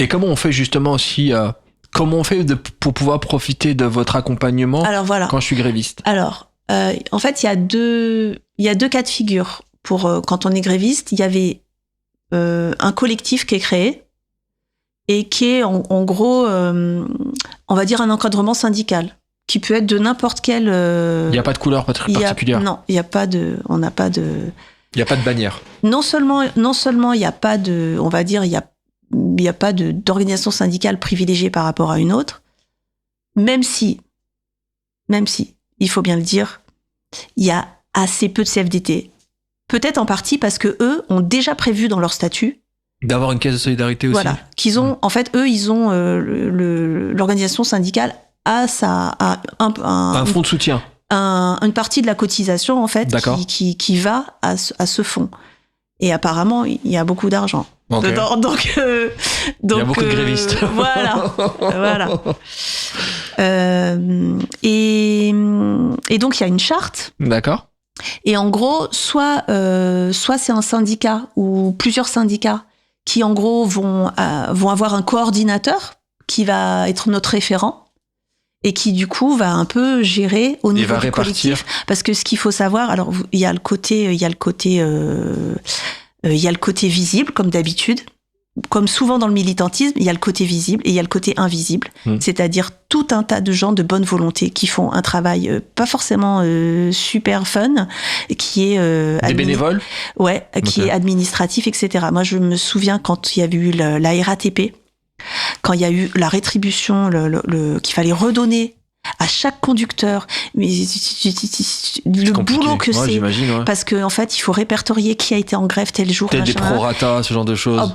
comment on fait justement aussi comment on fait pour pouvoir profiter de votre accompagnement quand je suis gréviste? Alors, en fait, il y a deux cas de figure. Pour quand on est gréviste, il y avait un collectif qui est créé et qui est en gros, on va dire, un encadrement syndical, qui peut être de n'importe quel... Il n'y a pas de couleur particulière. Non, il n'y a pas de... On n'a pas de... Il n'y a pas de bannière. Non seulement il n'y a pas de... On va dire, il n'y a pas d'organisation syndicale privilégiée par rapport à une autre, même si, il faut bien le dire, il y a assez peu de CFDT. Peut-être en partie parce que eux ont déjà prévu dans leur statut d'avoir une caisse de solidarité aussi. Voilà. Qu'ils ont, en fait, eux, ils ont l'organisation syndicale un fonds de soutien. Une partie de la cotisation, en fait, qui va à ce fonds. Et apparemment, il y a beaucoup d'argent dedans. Donc, il y a beaucoup de grévistes. Voilà. Et donc, il y a une charte. D'accord. Et en gros, soit c'est un syndicat ou plusieurs syndicats qui, en gros, vont avoir un coordinateur qui va être notre référent. et qui du coup va un peu gérer au niveau du collectif. Parce que ce qu'il faut savoir, alors il y a le côté visible comme d'habitude. Comme souvent dans le militantisme, il y a le côté visible et il y a le côté invisible, c'est-à-dire tout un tas de gens de bonne volonté qui font un travail pas forcément super fun, qui est des bénévoles, qui est administratif, etc. Moi, je me souviens quand il y avait eu la RATP, quand il y a eu la rétribution, qu'il fallait redonner à chaque conducteur, mais le boulot que c'est, parce que en fait il faut répertorier qui a été en grève tel jour, des prorata, ce genre de choses.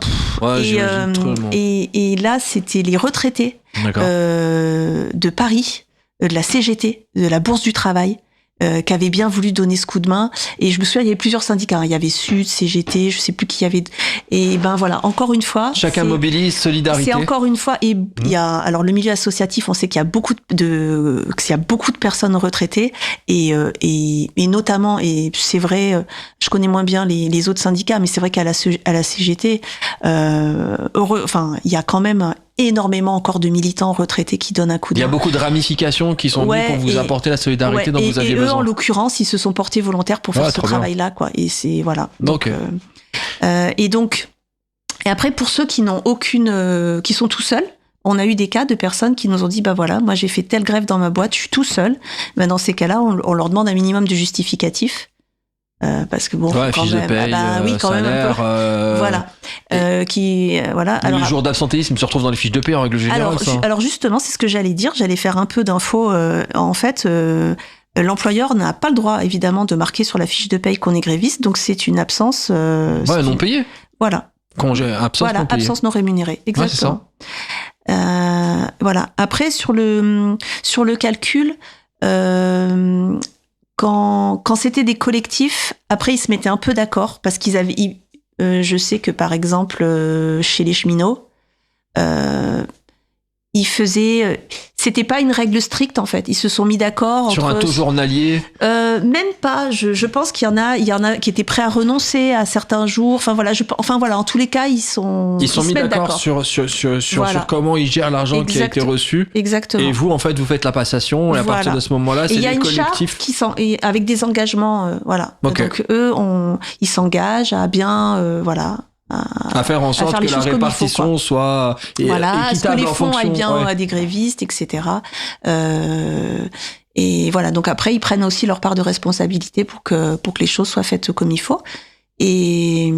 Et là c'était les retraités de Paris, de la CGT, de la Bourse du Travail, qui avaient bien voulu donner ce coup de main. Et je me souviens, il y avait plusieurs syndicats. Il y avait Sud, CGT, je sais plus qui y avait. Et ben voilà, encore une fois. Chacun mobilise, solidarité. C'est encore une fois. Et il y a, alors le milieu associatif, on sait qu'il y a beaucoup de personnes retraitées et notamment, et c'est vrai, je connais moins bien les autres syndicats, mais c'est vrai qu'à la CGT, il y a quand même énormément encore de militants retraités qui donnent un coup de main. Il y a beaucoup de ramifications qui sont venues pour vous apporter la solidarité dont vous aviez besoin. Et eux, en l'occurrence, ils se sont portés volontaires pour faire ce travail-là, quoi. Et c'est, voilà. Donc, et après, pour ceux qui n'ont qui sont tout seuls, on a eu des cas de personnes qui nous ont dit, bah voilà, moi j'ai fait telle grève dans ma boîte, je suis tout seul. Ben, dans ces cas-là, on leur demande un minimum de justificatif. Parce que bon, quand fiche même, de paye, quand salaire, même un peu. Voilà. Voilà. Alors, le jour d'absentéisme se retrouve dans les fiches de paie en règle générale. Alors justement, c'est ce que j'allais dire. J'allais faire un peu d'infos. En fait, l'employeur n'a pas le droit, évidemment, de marquer sur la fiche de paye qu'on est gréviste. Donc c'est une absence. Non payée. Voilà. Congé, absence non payée. Absence non rémunérée. Exactement. Ouais, c'est ça. Voilà. Après, sur le calcul. Quand c'était des collectifs, après ils se mettaient un peu d'accord parce qu'ils avaient. Je sais que par exemple chez les cheminots, ils faisaient. C'était pas une règle stricte en fait. Ils se sont mis d'accord sur un taux journalier. Même pas. Je pense qu'il y en a qui étaient prêts à renoncer à certains jours. Enfin voilà. En tous les cas, ils se mis d'accord sur comment ils gèrent l'argent qui a été reçu. Exactement. Et vous en fait vous faites la passation et à partir de ce moment-là, c'est les collectifs avec des engagements. Voilà. Okay. Donc eux, ils s'engagent à bien à faire en sorte que la répartition soit équitable que les en fonds fonction aillent bien à des grévistes, etc. Et voilà, donc après ils prennent aussi leur part de responsabilité pour que les choses soient faites comme il faut. Et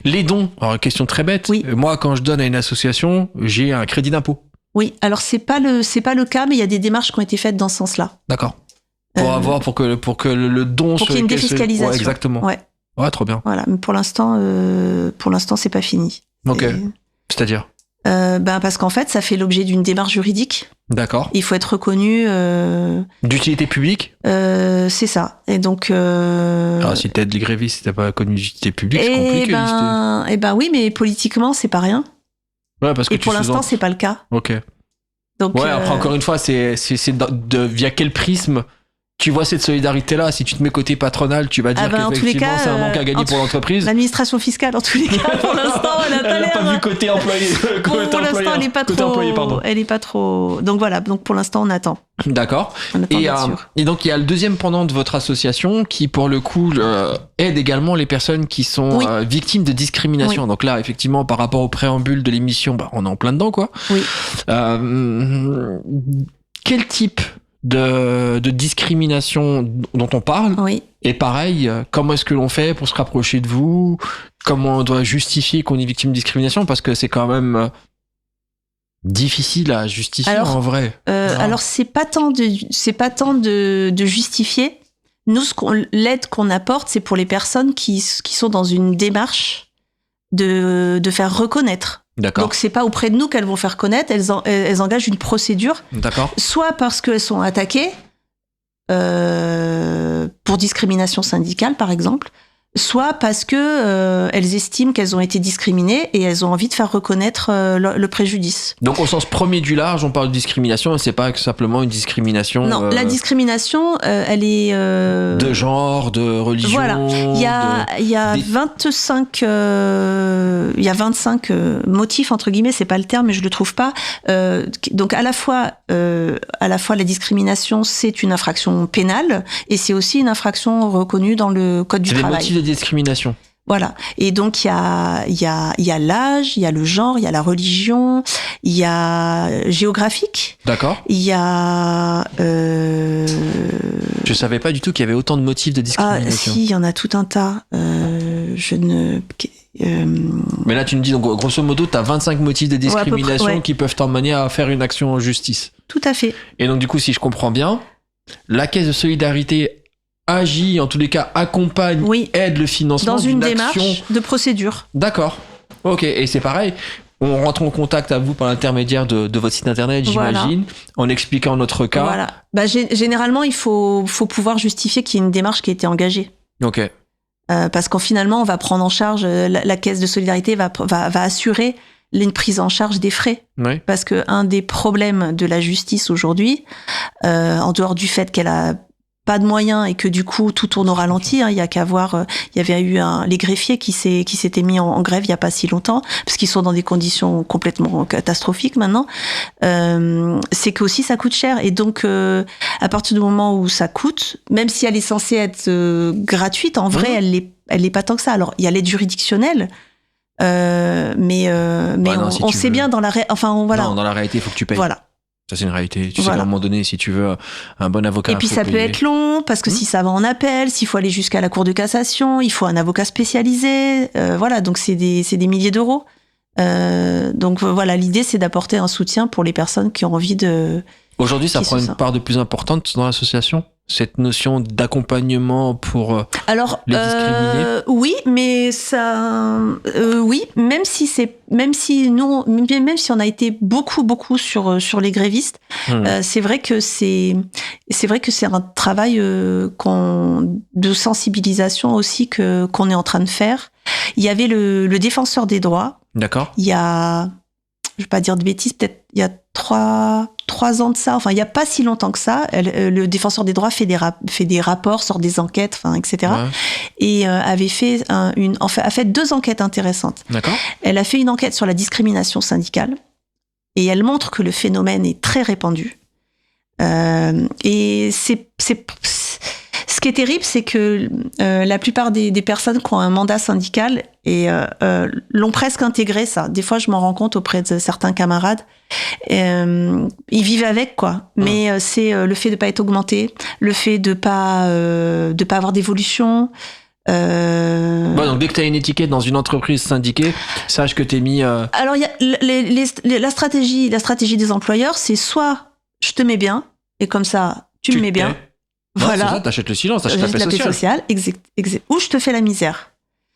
les dons, alors question très bête. Oui. Moi, quand je donne à une association, j'ai un crédit d'impôt. Oui, alors c'est pas le cas, mais il y a des démarches qui ont été faites dans ce sens-là. D'accord. Pour que le don pour qu'il y ait une défiscalisation. Ouais, exactement. Ouais, trop bien. Voilà, mais pour l'instant, c'est pas fini. Ok. C'est-à-dire parce qu'en fait, ça fait l'objet d'une démarche juridique. D'accord. Il faut être reconnu. D'utilité publique. C'est ça. Et donc. Alors, si t'aides les grévistes, si t'as pas connu d'utilité publique, c'est compliqué. Oui, mais politiquement, c'est pas rien. Ouais, parce que pour l'instant, c'est pas le cas. Ok. Donc. Après, encore une fois, c'est via quel prisme tu vois cette solidarité-là. Si tu te mets côté patronal, tu vas dire qu'effectivement c'est un manque à gagner pour l'entreprise. L'administration fiscale, en tous les cas, pour l'instant, elle n'a pas vu côté employé. Pour l'instant, elle n'est pas trop. Elle est pas trop. Donc voilà. Donc pour l'instant, on attend. D'accord. Et donc il y a le deuxième pendant de votre association qui, pour le coup, aide également les personnes qui sont victimes de discrimination. Oui. Donc là, effectivement, par rapport au préambule de l'émission, on est en plein dedans, quoi. Oui. Quel type de discrimination dont on parle? Oui. Et pareil, comment est-ce que l'on fait pour se rapprocher de vous? Comment on doit justifier qu'on est victime de discrimination? Parce que c'est quand même difficile à justifier en vrai. Alors c'est pas tant de justifier. Nous, l'aide qu'on apporte, c'est pour les personnes qui sont dans une démarche de faire reconnaître. D'accord. Donc c'est pas auprès de nous qu'elles vont faire connaître, elles engagent une procédure. D'accord. Soit parce qu'elles sont attaquées pour discrimination syndicale par exemple, soit parce que elles estiment qu'elles ont été discriminées et elles ont envie de faire reconnaître le préjudice. Donc au sens premier du large, on parle de discrimination et c'est pas simplement une discrimination. Non, la discrimination, elle est de genre, de religion. Voilà, il y a 25 motifs entre guillemets, c'est pas le terme, mais je le trouve pas. Donc à la fois la discrimination, c'est une infraction pénale et c'est aussi une infraction reconnue dans le code du travail. C'est des motifs de discrimination. Voilà. Et donc, il y a l'âge, il y a le genre, il y a la religion, il y a géographique. D'accord. Il y a... Je savais pas du tout qu'il y avait autant de motifs de discrimination. Ah, si, il y en a tout un tas. Mais là, tu me dis, donc, grosso modo, tu as 25 motifs de discrimination qui peuvent t'emmener à faire une action en justice. Tout à fait. Et donc, du coup, si je comprends bien, la Caisse de solidarité agit, en tous les cas, accompagne, aide le financement dans une démarche action de procédure. D'accord. Ok. Et c'est pareil. On rentre en contact à vous par l'intermédiaire de votre site internet, j'imagine, en expliquant notre cas. Voilà. Généralement, il faut pouvoir justifier qu'il y a une démarche qui a été engagée. Ok. Parce qu'en finalement, on va prendre en charge, la caisse de solidarité va assurer une prise en charge des frais. Oui. Parce que un des problèmes de la justice aujourd'hui, en dehors du fait qu'elle a pas de moyens et que du coup tout tourne au ralenti, il y a qu'à voir, il y avait eu les greffiers qui s'étaient mis en grève il y a pas si longtemps parce qu'ils sont dans des conditions complètement catastrophiques maintenant. C'est que aussi ça coûte cher et donc à partir du moment où ça coûte, même si elle est censée être gratuite, en vrai elle l'est pas tant que ça. Alors il y a l'aide juridictionnelle. Mais non, on sait bien dans la voilà. Non, dans la réalité, il faut que tu payes. Voilà. Ça, c'est une réalité. Tu sais qu'à un moment donné, si tu veux un bon avocat, et puis ça peut être long, parce que si ça va en appel, s'il faut aller jusqu'à la Cour de cassation, il faut un avocat spécialisé. Voilà, donc c'est des milliers d'euros. Donc voilà, l'idée, c'est d'apporter un soutien pour les personnes qui ont envie de... Aujourd'hui, ça prend une part de plus importante dans l'association, cette notion d'accompagnement pour les discriminés. Oui, mais ça, oui, même si on a été beaucoup sur les grévistes, c'est vrai que c'est un travail de sensibilisation aussi qu'on est en train de faire. Il y avait le défenseur des droits. D'accord. Il y a, je vais pas dire de bêtises, peut-être il y a 3 ans de ça, enfin il y a pas si longtemps que ça, le défenseur des droits fait des rapports, sort des enquêtes, enfin etc. Ouais. Et avait fait a fait 2 enquêtes intéressantes. D'accord. Elle a fait une enquête sur la discrimination syndicale et elle montre que le phénomène est très répandu. Et ce qui est terrible, c'est que la plupart des personnes qui ont un mandat syndical l'ont presque intégré, ça. Des fois, je m'en rends compte auprès de certains camarades. Ils vivent avec, quoi. Mais c'est le fait de pas être augmenté, le fait de pas avoir d'évolution. Donc dès que tu as une étiquette dans une entreprise syndiquée, sache que t'es mis... Alors, il y a la stratégie des employeurs, c'est soit je te mets bien, et comme ça, tu me mets bien. Voilà. C'est ça, t'achètes le silence, t'achètes la paix sociale. Exact. Ou je te fais la misère.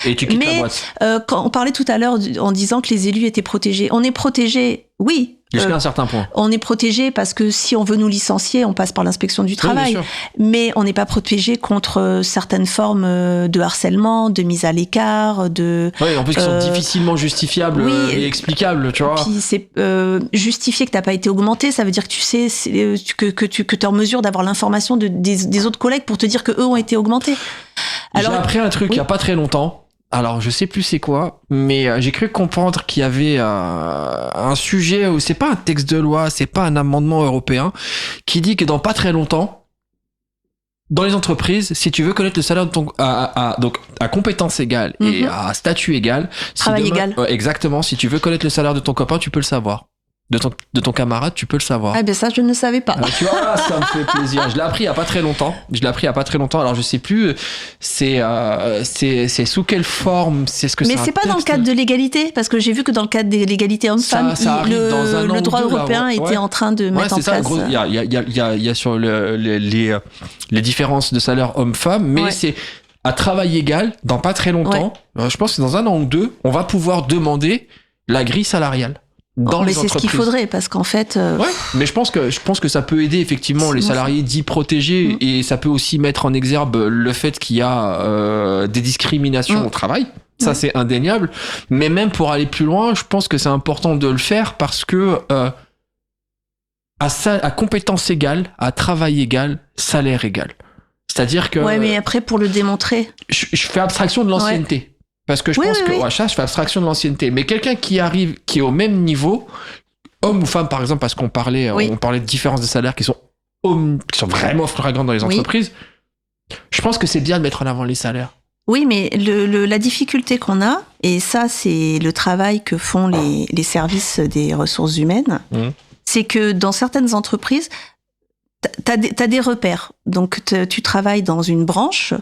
Et tu quittes la boîte. Quand on parlait tout à l'heure en disant que les élus étaient protégés, on est protégés, oui. Jusqu'à un certain point. On est protégés parce que si on veut nous licencier, on passe par l'inspection du travail. Oui, mais on n'est pas protégés contre certaines formes de harcèlement, de mise à l'écart, de... Oui, en plus qui sont difficilement justifiables et explicables, tu vois. Puis c'est justifier que t'as pas été augmenté, ça veut dire que tu sais que tu es en mesure d'avoir l'information des autres collègues pour te dire que eux ont été augmentés. Alors, j'ai appris un truc il y a pas très longtemps. Alors, je sais plus c'est quoi, mais j'ai cru comprendre qu'il y avait un sujet où c'est pas un texte de loi, c'est pas un amendement européen, qui dit que dans pas très longtemps, dans les entreprises, si tu veux connaître le salaire de ton, donc à compétence égale et à statut égal, travail égal. Exactement. Si tu veux connaître le salaire de ton copain, tu peux le savoir. De ton camarade, tu peux le savoir. Ah ben ça, je ne le savais pas. Tu vois, ça me fait plaisir. Je l'ai appris il y a pas très longtemps. Alors je sais plus, c'est sous quelle forme, c'est ce que c'est. Mais c'est pas dans le cadre de l'égalité, parce que j'ai vu que dans le cadre de l'égalité homme-femme, le droit européen était en train de mettre en place. Il y a sur les différences de salaire homme-femme, mais c'est à travail égal, dans pas très longtemps. Je pense que dans 1 an ou 2, on va pouvoir demander la grille salariale. dans les mais c'est entreprises. ce qu'il faudrait, parce qu'en fait... Ouais, mais je pense que ça peut aider effectivement les salariés dits protégés et ça peut aussi mettre en exergue le fait qu'il y a des discriminations au travail. Ça, c'est indéniable. Mais même pour aller plus loin, je pense que c'est important de le faire parce que à compétence égale, à travail égal, salaire égal. C'est-à-dire que... Ouais, mais après, pour le démontrer... Je fais abstraction de l'ancienneté. Ouais. Parce que je pense que ça, je fais abstraction de l'ancienneté. Mais quelqu'un qui arrive, qui est au même niveau, homme ou femme, par exemple, parce qu'on parlait de différences de salaire qui sont vraiment flagrantes dans les entreprises, je pense que c'est bien de mettre en avant les salaires. Oui, mais la difficulté qu'on a, et ça, c'est le travail que font les services des ressources humaines, c'est que dans certaines entreprises, t'as des repères. Donc, tu travailles dans une branche,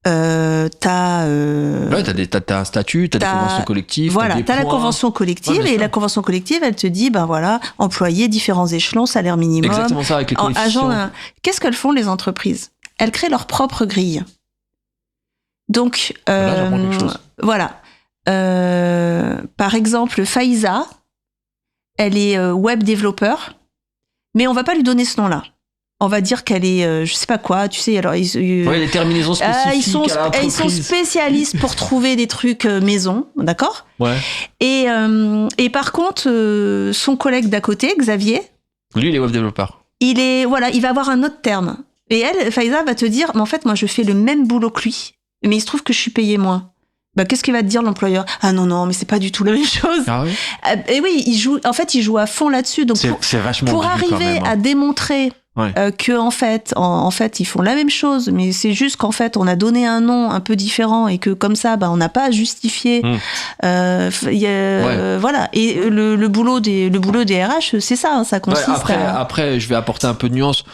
t'as un statut, t'as des conventions collectives. Voilà, t'as la convention collective, et la convention collective, elle te dit, ben voilà, employés, différents échelons, salaire minimum. Exactement ça, avec les coefficients. Qu'est-ce qu'elles font, les entreprises? Elles créent leur propre grille. Donc, là, j'apprends quelque chose. Voilà. Par exemple, Faiza, elle est web développeur, mais on va pas lui donner ce nom-là. On va dire qu'elle est, je sais pas quoi, tu sais, alors... les terminaisons spécifiques ils sont spécialistes pour trouver des trucs maison, d'accord ? Ouais. Et par contre, son collègue d'à côté, Xavier... Lui, il est web développeur. Il va avoir un autre terme. Et elle, Faiza, va te dire, mais en fait, moi, je fais le même boulot que lui, mais il se trouve que je suis payée moins. Bah, qu'est-ce qu'il va te dire, l'employeur ? Ah non, mais c'est pas du tout la même chose. Ah oui ? Et oui, il joue à fond là-dessus. Donc, c'est vachement pour arriver à démontrer que en fait, ils font la même chose, mais c'est juste qu'en fait, on a donné un nom un peu différent et que comme ça, on n'a pas à justifier. Voilà. Et le boulot des RH, c'est ça, ça consiste Après, je vais apporter un peu de nuance.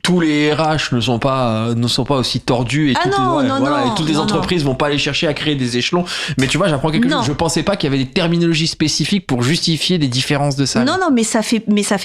Tous les RH ne sont pas aussi tordus et toutes les entreprises vont pas aller chercher à créer des échelons. Mais tu vois, j'apprends quelque chose. Je pensais pas qu'il y avait des terminologies spécifiques pour justifier des différences de salaire. Non, mais ça fait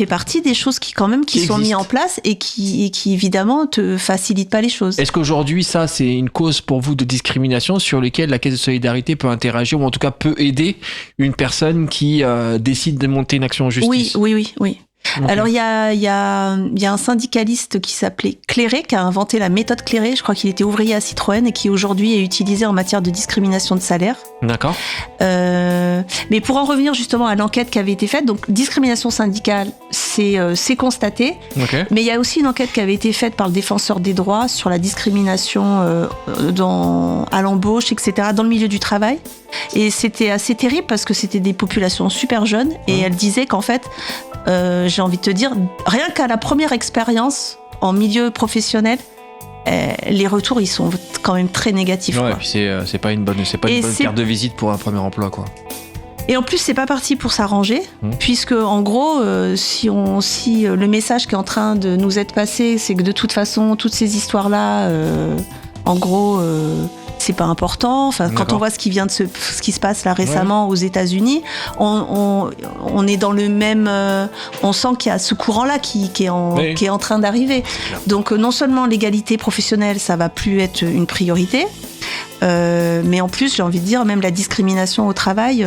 partie des choses qui sont mises en place et qui évidemment te facilitent pas les choses. Est-ce qu'aujourd'hui, ça, c'est une cause pour vous de discrimination sur lesquelles la Caisse de solidarité peut interagir ou en tout cas peut aider une personne qui décide de monter une action en justice? Oui. Okay. Alors, il y a un syndicaliste qui s'appelait Cléré, qui a inventé la méthode Cléré. Je crois qu'il était ouvrier à Citroën et qui aujourd'hui est utilisé en matière de discrimination de salaire. D'accord. Mais pour en revenir justement à l'enquête qui avait été faite, donc discrimination syndicale, c'est constaté. Okay. Mais il y a aussi une enquête qui avait été faite par le défenseur des droits sur la discrimination à l'embauche, etc., dans le milieu du travail. Et c'était assez terrible parce que c'était des populations super jeunes et elle disait qu'en fait, j'ai envie de te dire, rien qu'à la première expérience en milieu professionnel, les retours ils sont quand même très négatifs. Ouais, et puis c'est pas une bonne carte de visite pour un premier emploi, quoi. Et en plus, c'est pas parti pour s'arranger, puisque en gros, si le message qui est en train de nous être passé, c'est que de toute façon, toutes ces histoires-là, en gros, c'est pas important. Enfin, quand on voit ce qui se passe là récemment aux États-Unis, on est dans le même. On sent qu'il y a ce courant-là qui est en train d'arriver. Donc, non seulement l'égalité professionnelle, ça va plus être une priorité, mais en plus, j'ai envie de dire, même la discrimination au travail.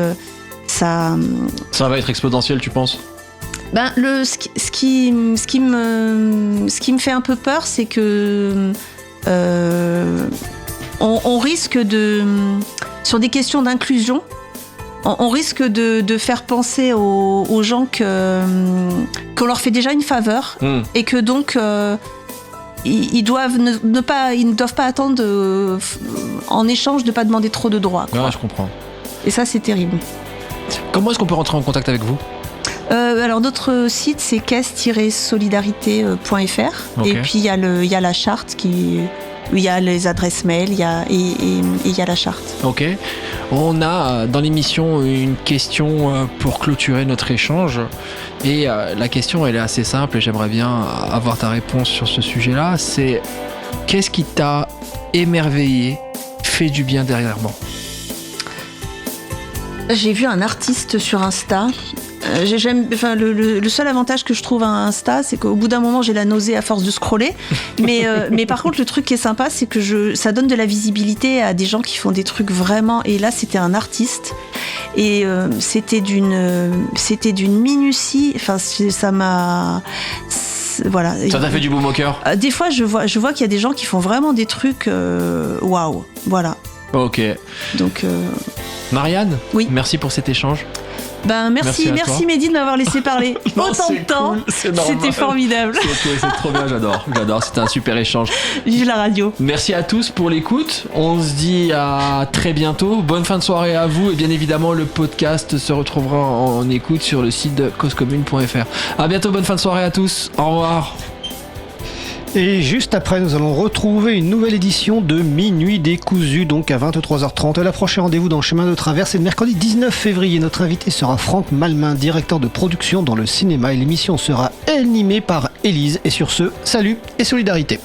Ça va être exponentiel, tu penses ? Ce qui me fait un peu peur, c'est que on risque sur des questions d'inclusion, on risque de faire penser aux gens qu'on leur fait déjà une faveur et que donc ils ne doivent pas attendre en échange de pas demander trop de droits. Ouais, je comprends. Et ça, c'est terrible. Comment est-ce qu'on peut rentrer en contact avec vous ? Alors notre site c'est caisse-solidarité.fr et puis il y a la charte où il y a les adresses mail, il y a la charte. Ok. On a dans l'émission une question pour clôturer notre échange et la question elle est assez simple et j'aimerais bien avoir ta réponse sur ce sujet-là. C'est qu'est-ce qui t'a émerveillé, fait du bien dernièrement ? J'ai vu un artiste sur Insta Le seul avantage que je trouve à Insta, c'est qu'au bout d'un moment, j'ai la nausée à force de scroller. Mais par contre, le truc qui est sympa, c'est que ça donne de la visibilité à des gens qui font des trucs vraiment. Et là, c'était un artiste. Et c'était d'une minutie. Enfin, ça m'a. Voilà. Ça t'a fait du baume au cœur. Des fois, je vois qu'il y a des gens qui font vraiment des trucs waouh. Voilà. Ok. Donc. Marianne, oui. Merci pour cet échange. Merci Mehdi de m'avoir laissé parler autant de temps. Cool, c'était formidable. C'est trop bien, j'adore. C'était un super échange. Vive la radio. Merci à tous pour l'écoute. On se dit à très bientôt. Bonne fin de soirée à vous. Et bien évidemment, le podcast se retrouvera en écoute sur le site de causecommune.fr. À bientôt, bonne fin de soirée à tous. Au revoir. Et juste après, nous allons retrouver une nouvelle édition de Minuit décousu, donc à 23h30. La prochaine rendez-vous dans Chemin de Traverse, c'est le mercredi 19 février. Notre invité sera Franck Malmin, directeur de production dans le cinéma. Et l'émission sera animée par Élise. Et sur ce, salut et solidarité.